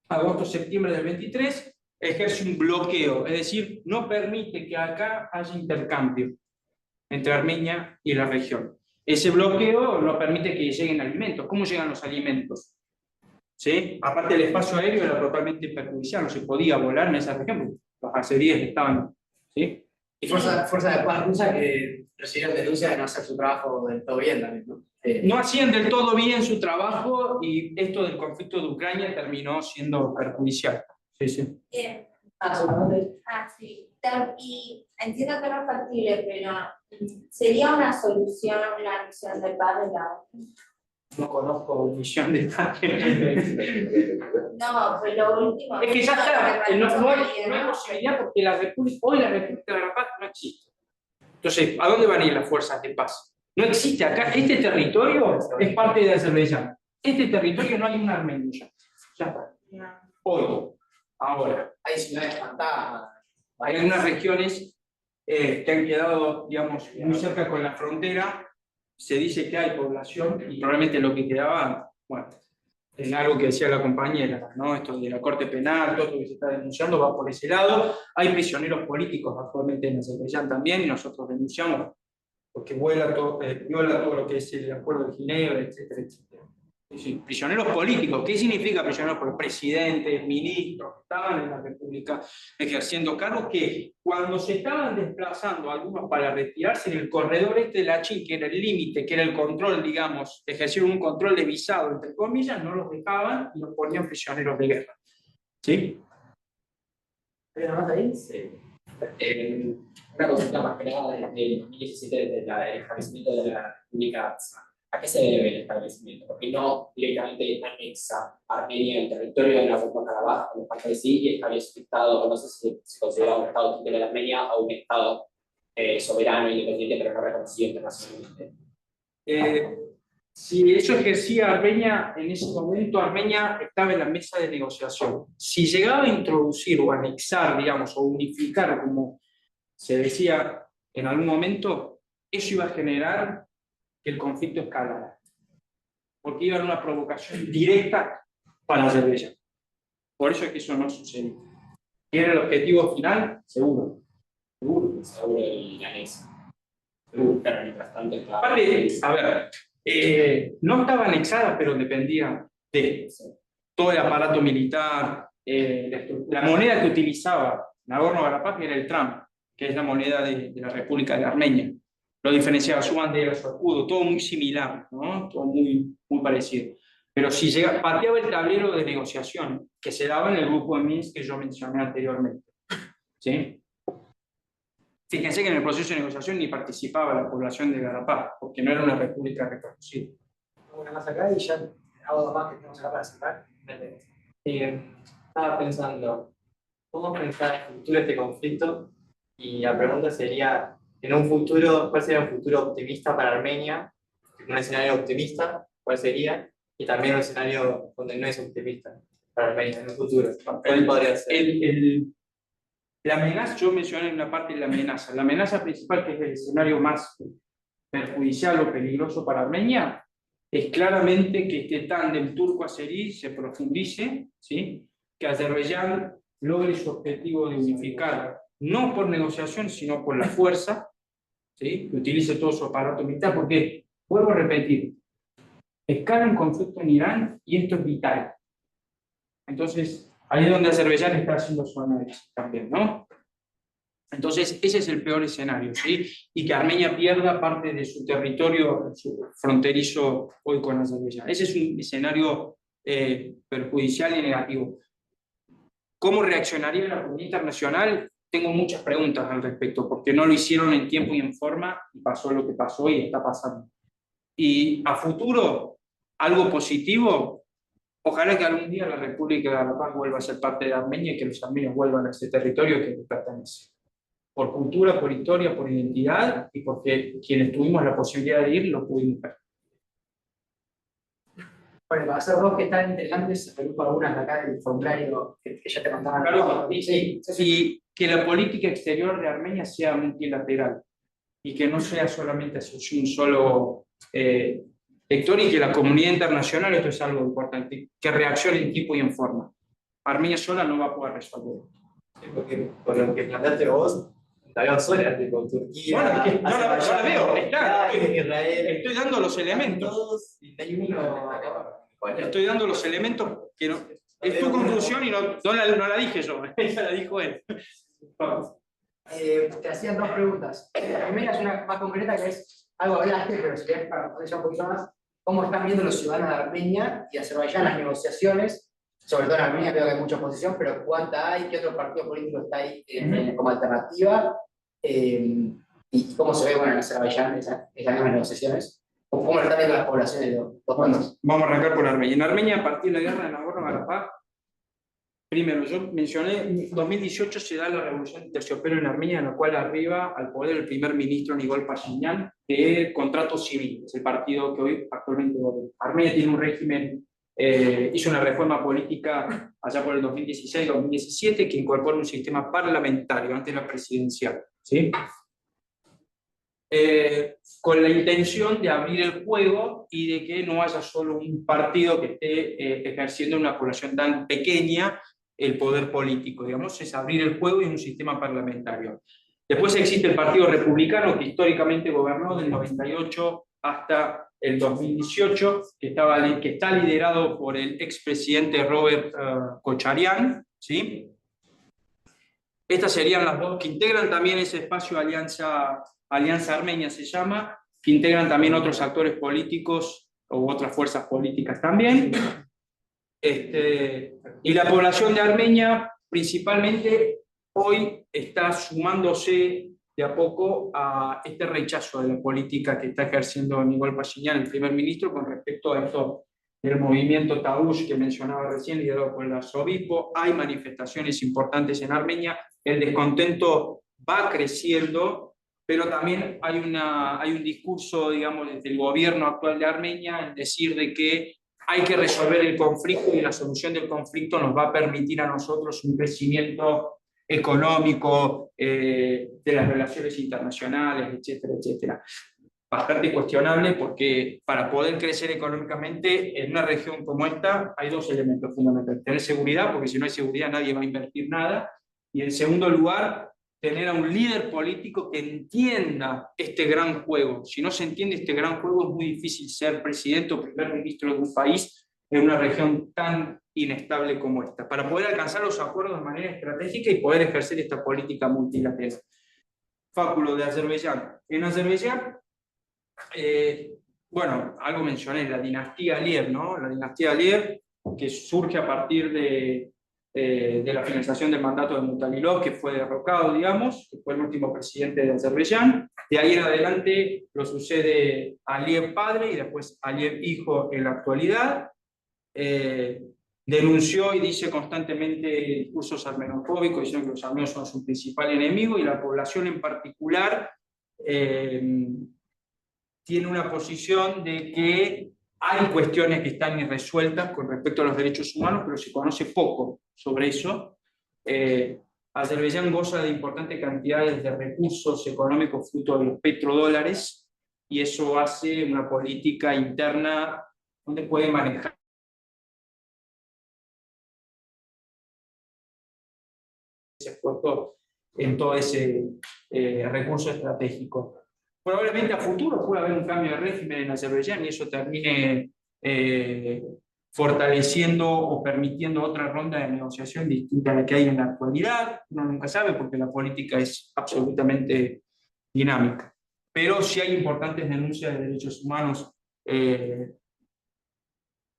agosto-septiembre del 23, ejerce un bloqueo, es decir, no permite que acá haya intercambio entre Armenia y la región. Ese bloqueo no permite que lleguen alimentos. ¿Cómo llegan los alimentos? ¿Sí? Aparte, el espacio aéreo era totalmente perjudicial, no se podía volar en esa región, los azeríes estaban. ¿Sí? Y fuerza de paz rusa que recibieron denuncias de no hacer su trabajo del todo bien también, ¿no? No hacían del todo bien su trabajo, y esto del conflicto de Ucrania terminó siendo perjudicial. Sí, sí. Sí. Y entiendo que no es factible, pero ¿sería una solución la misión de paz de la ONU? No conozco misión de paz. No, pues lo último. Es que ya está, no hay posibilidad, porque hoy la República de la Paz no existe. Entonces, ¿a dónde van a ir las fuerzas de paz? No existe acá. Este territorio es parte de Azerbaiyán. Este territorio no hay un armenio ya. Ya está. Hoy, ahora. Hay ciudades fantasmas. Hay algunas regiones que han quedado, digamos, muy cerca con la frontera. Se dice que hay población, y probablemente lo que quedaba, bueno, en algo que decía la compañera, ¿no? Esto de la Corte Penal, todo lo que se está denunciando va por ese lado. Hay prisioneros políticos actualmente en Azerbaiyán también, y nosotros denunciamos porque viola todo lo que es el Acuerdo de Ginebra, etcétera, etcétera. Sí, prisioneros políticos. ¿Qué significa prisioneros políticos? Presidentes, ministros, que estaban en la República ejerciendo cargos, que cuando se estaban desplazando algunos para retirarse en el corredor este de Lachin, que era el límite, que era el control, digamos, ejercieron un control de visado, entre comillas, no los dejaban y los ponían prisioneros de guerra. ¿Sí? ¿Hay nada más ahí? Sí. Una consulta más que nada desde el 2017, desde el establecimiento de la República Artsakh. ¿A qué se debe el establecimiento? Porque no directamente anexa Armenia el territorio de Nagorno-Karabaj, como parte de sí, y establece un Estado, no sé si se considera un Estado título de Armenia o un Estado soberano, independiente, pero no reconocido internacionalmente. Si eso ejercía Armenia, en ese momento Armenia estaba en la mesa de negociación. Si llegaba a introducir o anexar, digamos, o unificar, como se decía en algún momento, eso iba a generar que el conflicto escalara, porque iba a haber una provocación directa para Azerbaiyán. Por eso es que eso no sucedió. ¿Tiene el objetivo final? Seguro. Seguro el anexo. Seguro, pero mientras tanto estaba... Aparte, a ver, no estaba anexada, pero dependía de todo el aparato militar, la moneda que utilizaba Nagorno-Karabaj era el TRAM, que es la moneda de la República de Armenia. Lo diferenciaba su bandera, su escudo, todo muy similar, ¿no? Todo muy parecido. Pero si pateaba el tablero de negociación que se daba en el grupo de Minsk que yo mencioné anteriormente. ¿Sí? Fíjense que en el proceso de negociación ni participaba la población de Karabaj, porque no era una república reconocida. Una más acá y ya hago dos más que tenemos acá para cerrar. Estaba pensando, ¿cómo pensar el futuro de este conflicto? Y la pregunta sería, en un futuro, ¿cuál sería un futuro optimista para Armenia? Un escenario optimista, ¿cuál sería? Y también un escenario donde no es optimista para Armenia en un futuro. ¿Cuál podría ser? La amenaza, yo mencioné en una parte de la amenaza principal, que es el escenario más perjudicial o peligroso para Armenia, es claramente que este tándem turco-azerí se profundice, ¿sí? Que Azerbaiyán logre su objetivo de unificar, no por negociación, sino por la fuerza, ¿sí? Que utilice todo su aparato militar, porque, vuelvo a repetir, escala un conflicto en Irán y esto es vital. Entonces, ahí es donde Azerbaiyán está haciendo su análisis también, ¿no? Entonces, ese es el peor escenario, ¿sí? Y que Armenia pierda parte de su territorio fronterizo hoy con Azerbaiyán. Ese es un escenario perjudicial y negativo. ¿Cómo reaccionaría la comunidad internacional? tengo muchas preguntas al respecto, porque no lo hicieron en tiempo y en forma, y pasó lo que pasó y está pasando. Y a futuro, algo positivo, ojalá que algún día la República de la Paz vuelva a ser parte de Armenia y que los armenios vuelvan a ese territorio que les pertenece. Por cultura, por historia, por identidad, y porque quienes tuvimos la posibilidad de ir lo pudimos ver. Bueno, para hacer dos que están interesantes, agrupo algunas de acá del formulario que ya te mandaban. Claro, y que la política exterior de Armenia sea multilateral y que no sea solamente hacia un solo sector, y que la comunidad internacional, esto es algo importante, que reaccione en tiempo y en forma. Armenia sola no va a poder resolver. Sí, porque por lo que planteaste vos, la veo sola, tipo Turquía. Bueno, es que no la veo, está, Israel. estoy dando los elementos. Todos, y hay uno. Estoy dando los elementos que no. Es tu conclusión y no la dije yo, ella la dijo él. Te hacían dos preguntas. La primera es una más concreta, que es algo hablaste, pero si querés para profundizar un poquito más, ¿cómo están viendo los ciudadanos de Armenia y Azerbaiyán las negociaciones? Sobre todo en Armenia creo que hay mucha oposición, pero ¿cuánta hay? ¿Qué otro partido político está ahí como alternativa? ¿Y cómo se ve, bueno, en Azerbaiyán esas mismas negociaciones? ¿Cómo lo están viendo las poblaciones de los dos países? Vamos a arrancar por Armenia. En Armenia, a partir de la guerra de Nagorno-Karabaj, primero, yo mencioné, en 2018 se da la revolución de terciopelo en Armenia, en la cual arriba al poder el primer ministro Nikol Pashinyan, de Contrato Civil, es el partido que hoy actualmente gobierna. Armenia tiene un régimen, hizo una reforma política allá por el 2016-2017 que incorpora un sistema parlamentario antes de la presidencial, ¿sí? Con la intención de abrir el juego y de que no haya solo un partido que esté ejerciendo en una población tan pequeña el poder político, digamos, es abrir el juego y un sistema parlamentario. Después existe el Partido Republicano, que históricamente gobernó del 98 hasta el 2018, que está liderado por el expresidente Robert Kocharyan, ¿sí? Estas serían las dos que integran también ese espacio Alianza Armenia se llama, que integran también otros actores políticos o otras fuerzas políticas también. Y la población de Armenia principalmente hoy está sumándose de a poco a este rechazo de la política que está ejerciendo Nikol Pashinyan, el primer ministro, con respecto a esto del movimiento Tavush que mencionaba recién, liderado por el arzobispo. Hay manifestaciones importantes en Armenia, el descontento va creciendo, pero también hay un discurso, digamos, desde el gobierno actual de Armenia, en decir de que hay que resolver el conflicto y la solución del conflicto nos va a permitir a nosotros un crecimiento económico, de las relaciones internacionales, etcétera, etcétera. Bastante cuestionable, porque para poder crecer económicamente en una región como esta hay dos elementos fundamentales: tener seguridad, porque si no hay seguridad nadie va a invertir nada, y en segundo lugar, tener a un líder político que entienda este gran juego. Si no se entiende este gran juego, es muy difícil ser presidente o primer ministro de un país en una región tan inestable como esta, para poder alcanzar los acuerdos de manera estratégica y poder ejercer esta política multilateral. Fáculo de Azerbaiyán. En Azerbaiyán, bueno, algo mencioné, la dinastía Aliyev, ¿no? La dinastía Aliyev, que surge a partir de la finalización del mandato de Mutalilov, que fue derrocado, digamos, que fue el último presidente de Azerbaiyán. De ahí en adelante lo sucede Aliyev padre y después Aliyev hijo en la actualidad. Denunció y dice constantemente discursos armenofóbicos, diciendo que los armenios son su principal enemigo, y la población en particular tiene una posición de que hay cuestiones que están irresueltas con respecto a los derechos humanos, pero se conoce poco sobre eso. Azerbaiyán goza de importantes cantidades de recursos económicos fruto de los petrodólares, y eso hace una política interna donde puede manejar ese esfuerzo en todo ese recurso estratégico. Probablemente a futuro pueda haber un cambio de régimen en Azerbaiyán y eso termine fortaleciendo o permitiendo otra ronda de negociación distinta a la que hay en la actualidad. Uno nunca sabe, porque la política es absolutamente dinámica. Pero sí hay importantes denuncias de derechos humanos.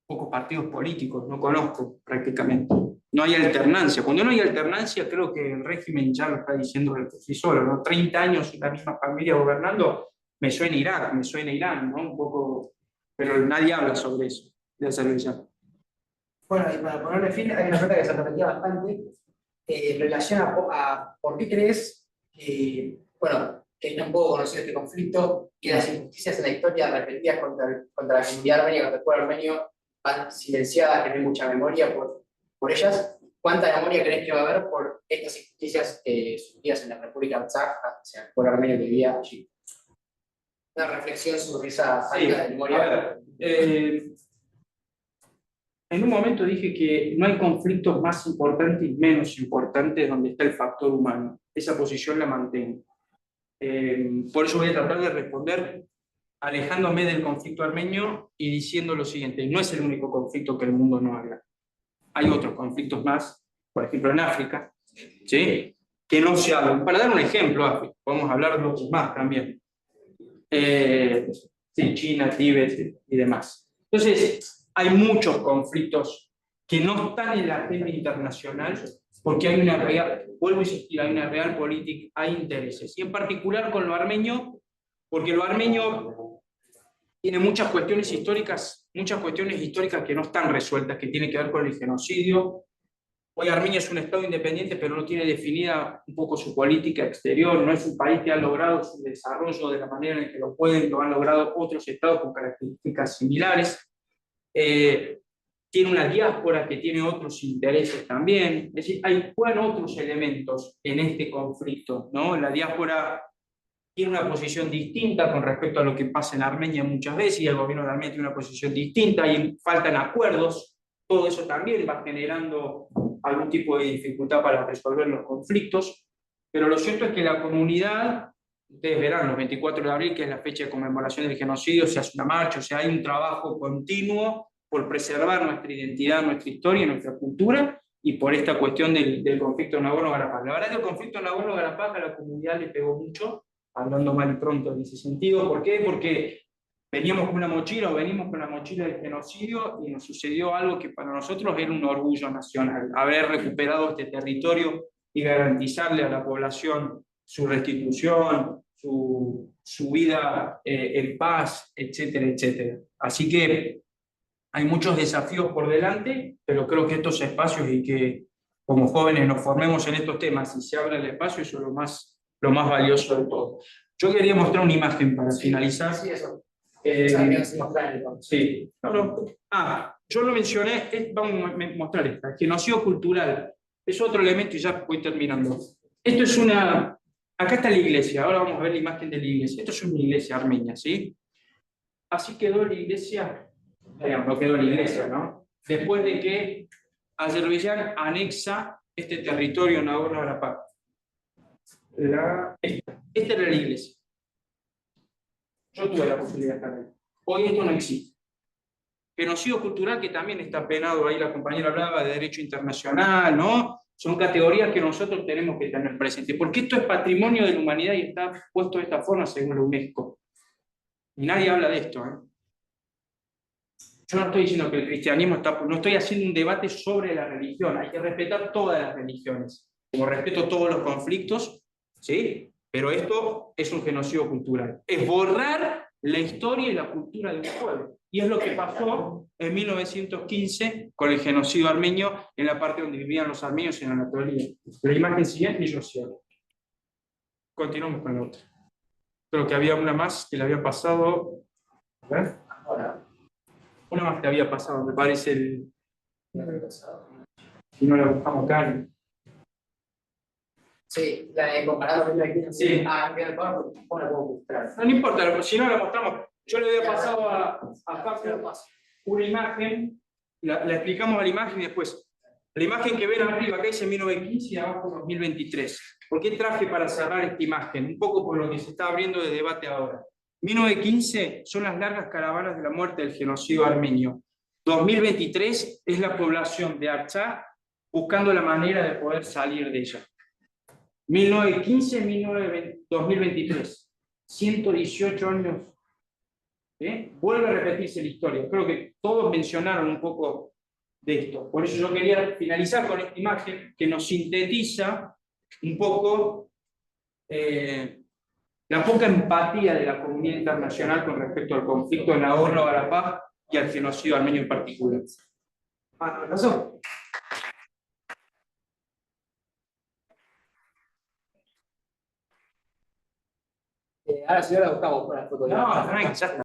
Pocos partidos políticos, no conozco prácticamente no hay alternancia. Cuando no hay alternancia, creo que el régimen ya lo está diciendo por sí solo, ¿no? 30 años la misma familia gobernando, me suena Irak, me suena Irán, ¿no? Un poco, pero nadie habla sobre eso, de Azerbaiyán. Bueno, y para ponerle fin, hay una pregunta que se repetía bastante en relación a por qué crees que, bueno, que es un poco conocido este conflicto, que las injusticias en la historia repetidas contra la comunidad armenia, contra el pueblo armenio, van silenciadas, que no hay mucha memoria por ellas. ¿Cuánta memoria crees que va a haber por estas injusticias surgidas en la República Artsaj hacia el pueblo armenio que vivía allí? Una reflexión sobre esa falta de memoria. A ver, en un momento dije que no hay conflictos más importantes y menos importantes donde está el factor humano. Esa posición la mantengo. Por eso voy a tratar de responder alejándome del conflicto armenio y diciendo lo siguiente: no es el único conflicto que el mundo no habla. Hay otros conflictos más, por ejemplo en África, ¿sí?, que no se hablan. Para dar un ejemplo, África, podemos hablar de otros más también. Sí, China, Tíbet y demás. Entonces, hay muchos conflictos que no están en la agenda internacional porque hay una real, vuelvo a insistir, hay una real política, hay intereses. Y en particular con lo armenio, porque lo armenio tiene muchas cuestiones históricas que no están resueltas, que tienen que ver con el genocidio. Hoy Armenia es un Estado independiente, pero no tiene definida un poco su política exterior, no es un país que ha logrado su desarrollo de la manera en que lo han logrado otros estados con características similares. Tiene una diáspora que tiene otros intereses también, es decir, hay otros elementos en este conflicto, ¿no? La diáspora tiene una posición distinta con respecto a lo que pasa en Armenia muchas veces, y el gobierno de Armenia tiene una posición distinta, y faltan acuerdos, todo eso también va generando algún tipo de dificultad para resolver los conflictos, pero lo cierto es que la comunidad, ustedes verán, los 24 de abril, que es la fecha de conmemoración del genocidio, se hace una marcha, o sea, hay un trabajo continuo por preservar nuestra identidad, nuestra historia, nuestra cultura, y por esta cuestión del conflicto Nagorno-Karabaj. La verdad que el conflicto Nagorno-Karabaj a la comunidad le pegó mucho, hablando mal y pronto en ese sentido. ¿Por qué? Porque venimos con una mochila del genocidio, y nos sucedió algo que para nosotros era un orgullo nacional, haber recuperado este territorio y garantizarle a la población su restitución, su vida en paz, etcétera, etcétera. Así que hay muchos desafíos por delante, pero creo que estos espacios, y que como jóvenes nos formemos en estos temas y se abra el espacio, eso es lo más valioso de todo. Yo quería mostrar una imagen para finalizar. Sí, eso. Sí. Yo lo mencioné, vamos a mostrar esta, genocidio cultural. Es otro elemento y ya voy terminando. Esto es acá está la iglesia, ahora vamos a ver la imagen de la iglesia. Esto es una iglesia armenia, ¿sí? Así quedó la iglesia, no quedó la iglesia, ¿no? Después de que Azerbaiyán anexa este territorio Nagorno-Karabaj. Esta era la iglesia. Yo tuve la posibilidad de estar ahí. Hoy esto no existe. Genocidio cultural, que también está penado, ahí la compañera hablaba de derecho internacional, ¿no? Son categorías que nosotros tenemos que tener presentes, porque esto es patrimonio de la humanidad y está puesto de esta forma según la UNESCO. Y nadie habla de esto, ¿eh? Yo no estoy diciendo que el cristianismo no estoy haciendo un debate sobre la religión, hay que respetar todas las religiones, como respeto todos los conflictos, ¿sí? Pero esto es un genocidio cultural, es borrar la historia y la cultura de un pueblo. Y es lo que pasó en 1915 con el genocidio armenio en la parte donde vivían los armenios en Anatolia. La imagen siguiente y yo cierro. Continuamos con la otra. Creo que había una más que le había pasado. A ver. Una más que había pasado, me parece si no la buscamos acá. Sí, la de comparado con la Sí. No importa, si no la mostramos. Yo le había pasado a Fabián una imagen, la explicamos a la imagen y después. La imagen que ven arriba, acá dice 1915 y abajo 2023. ¿Por qué traje para cerrar esta imagen? Un poco por lo que se está abriendo de debate ahora. 1915 son las largas caravanas de la muerte del genocidio armenio. 2023 es la población de Artsaj buscando la manera de poder salir de ella. 1915, 2023. 118 años. Vuelve a repetirse la historia. Creo que todos mencionaron un poco de esto. Por eso yo quería finalizar con esta imagen que nos sintetiza un poco la poca empatía de la comunidad internacional con respecto al conflicto en Nagorno-Karabaj y al genocidio armenio en particular. ¿Razón? Ahora señora Gustavo, para la foto. No, tranqui, ya está.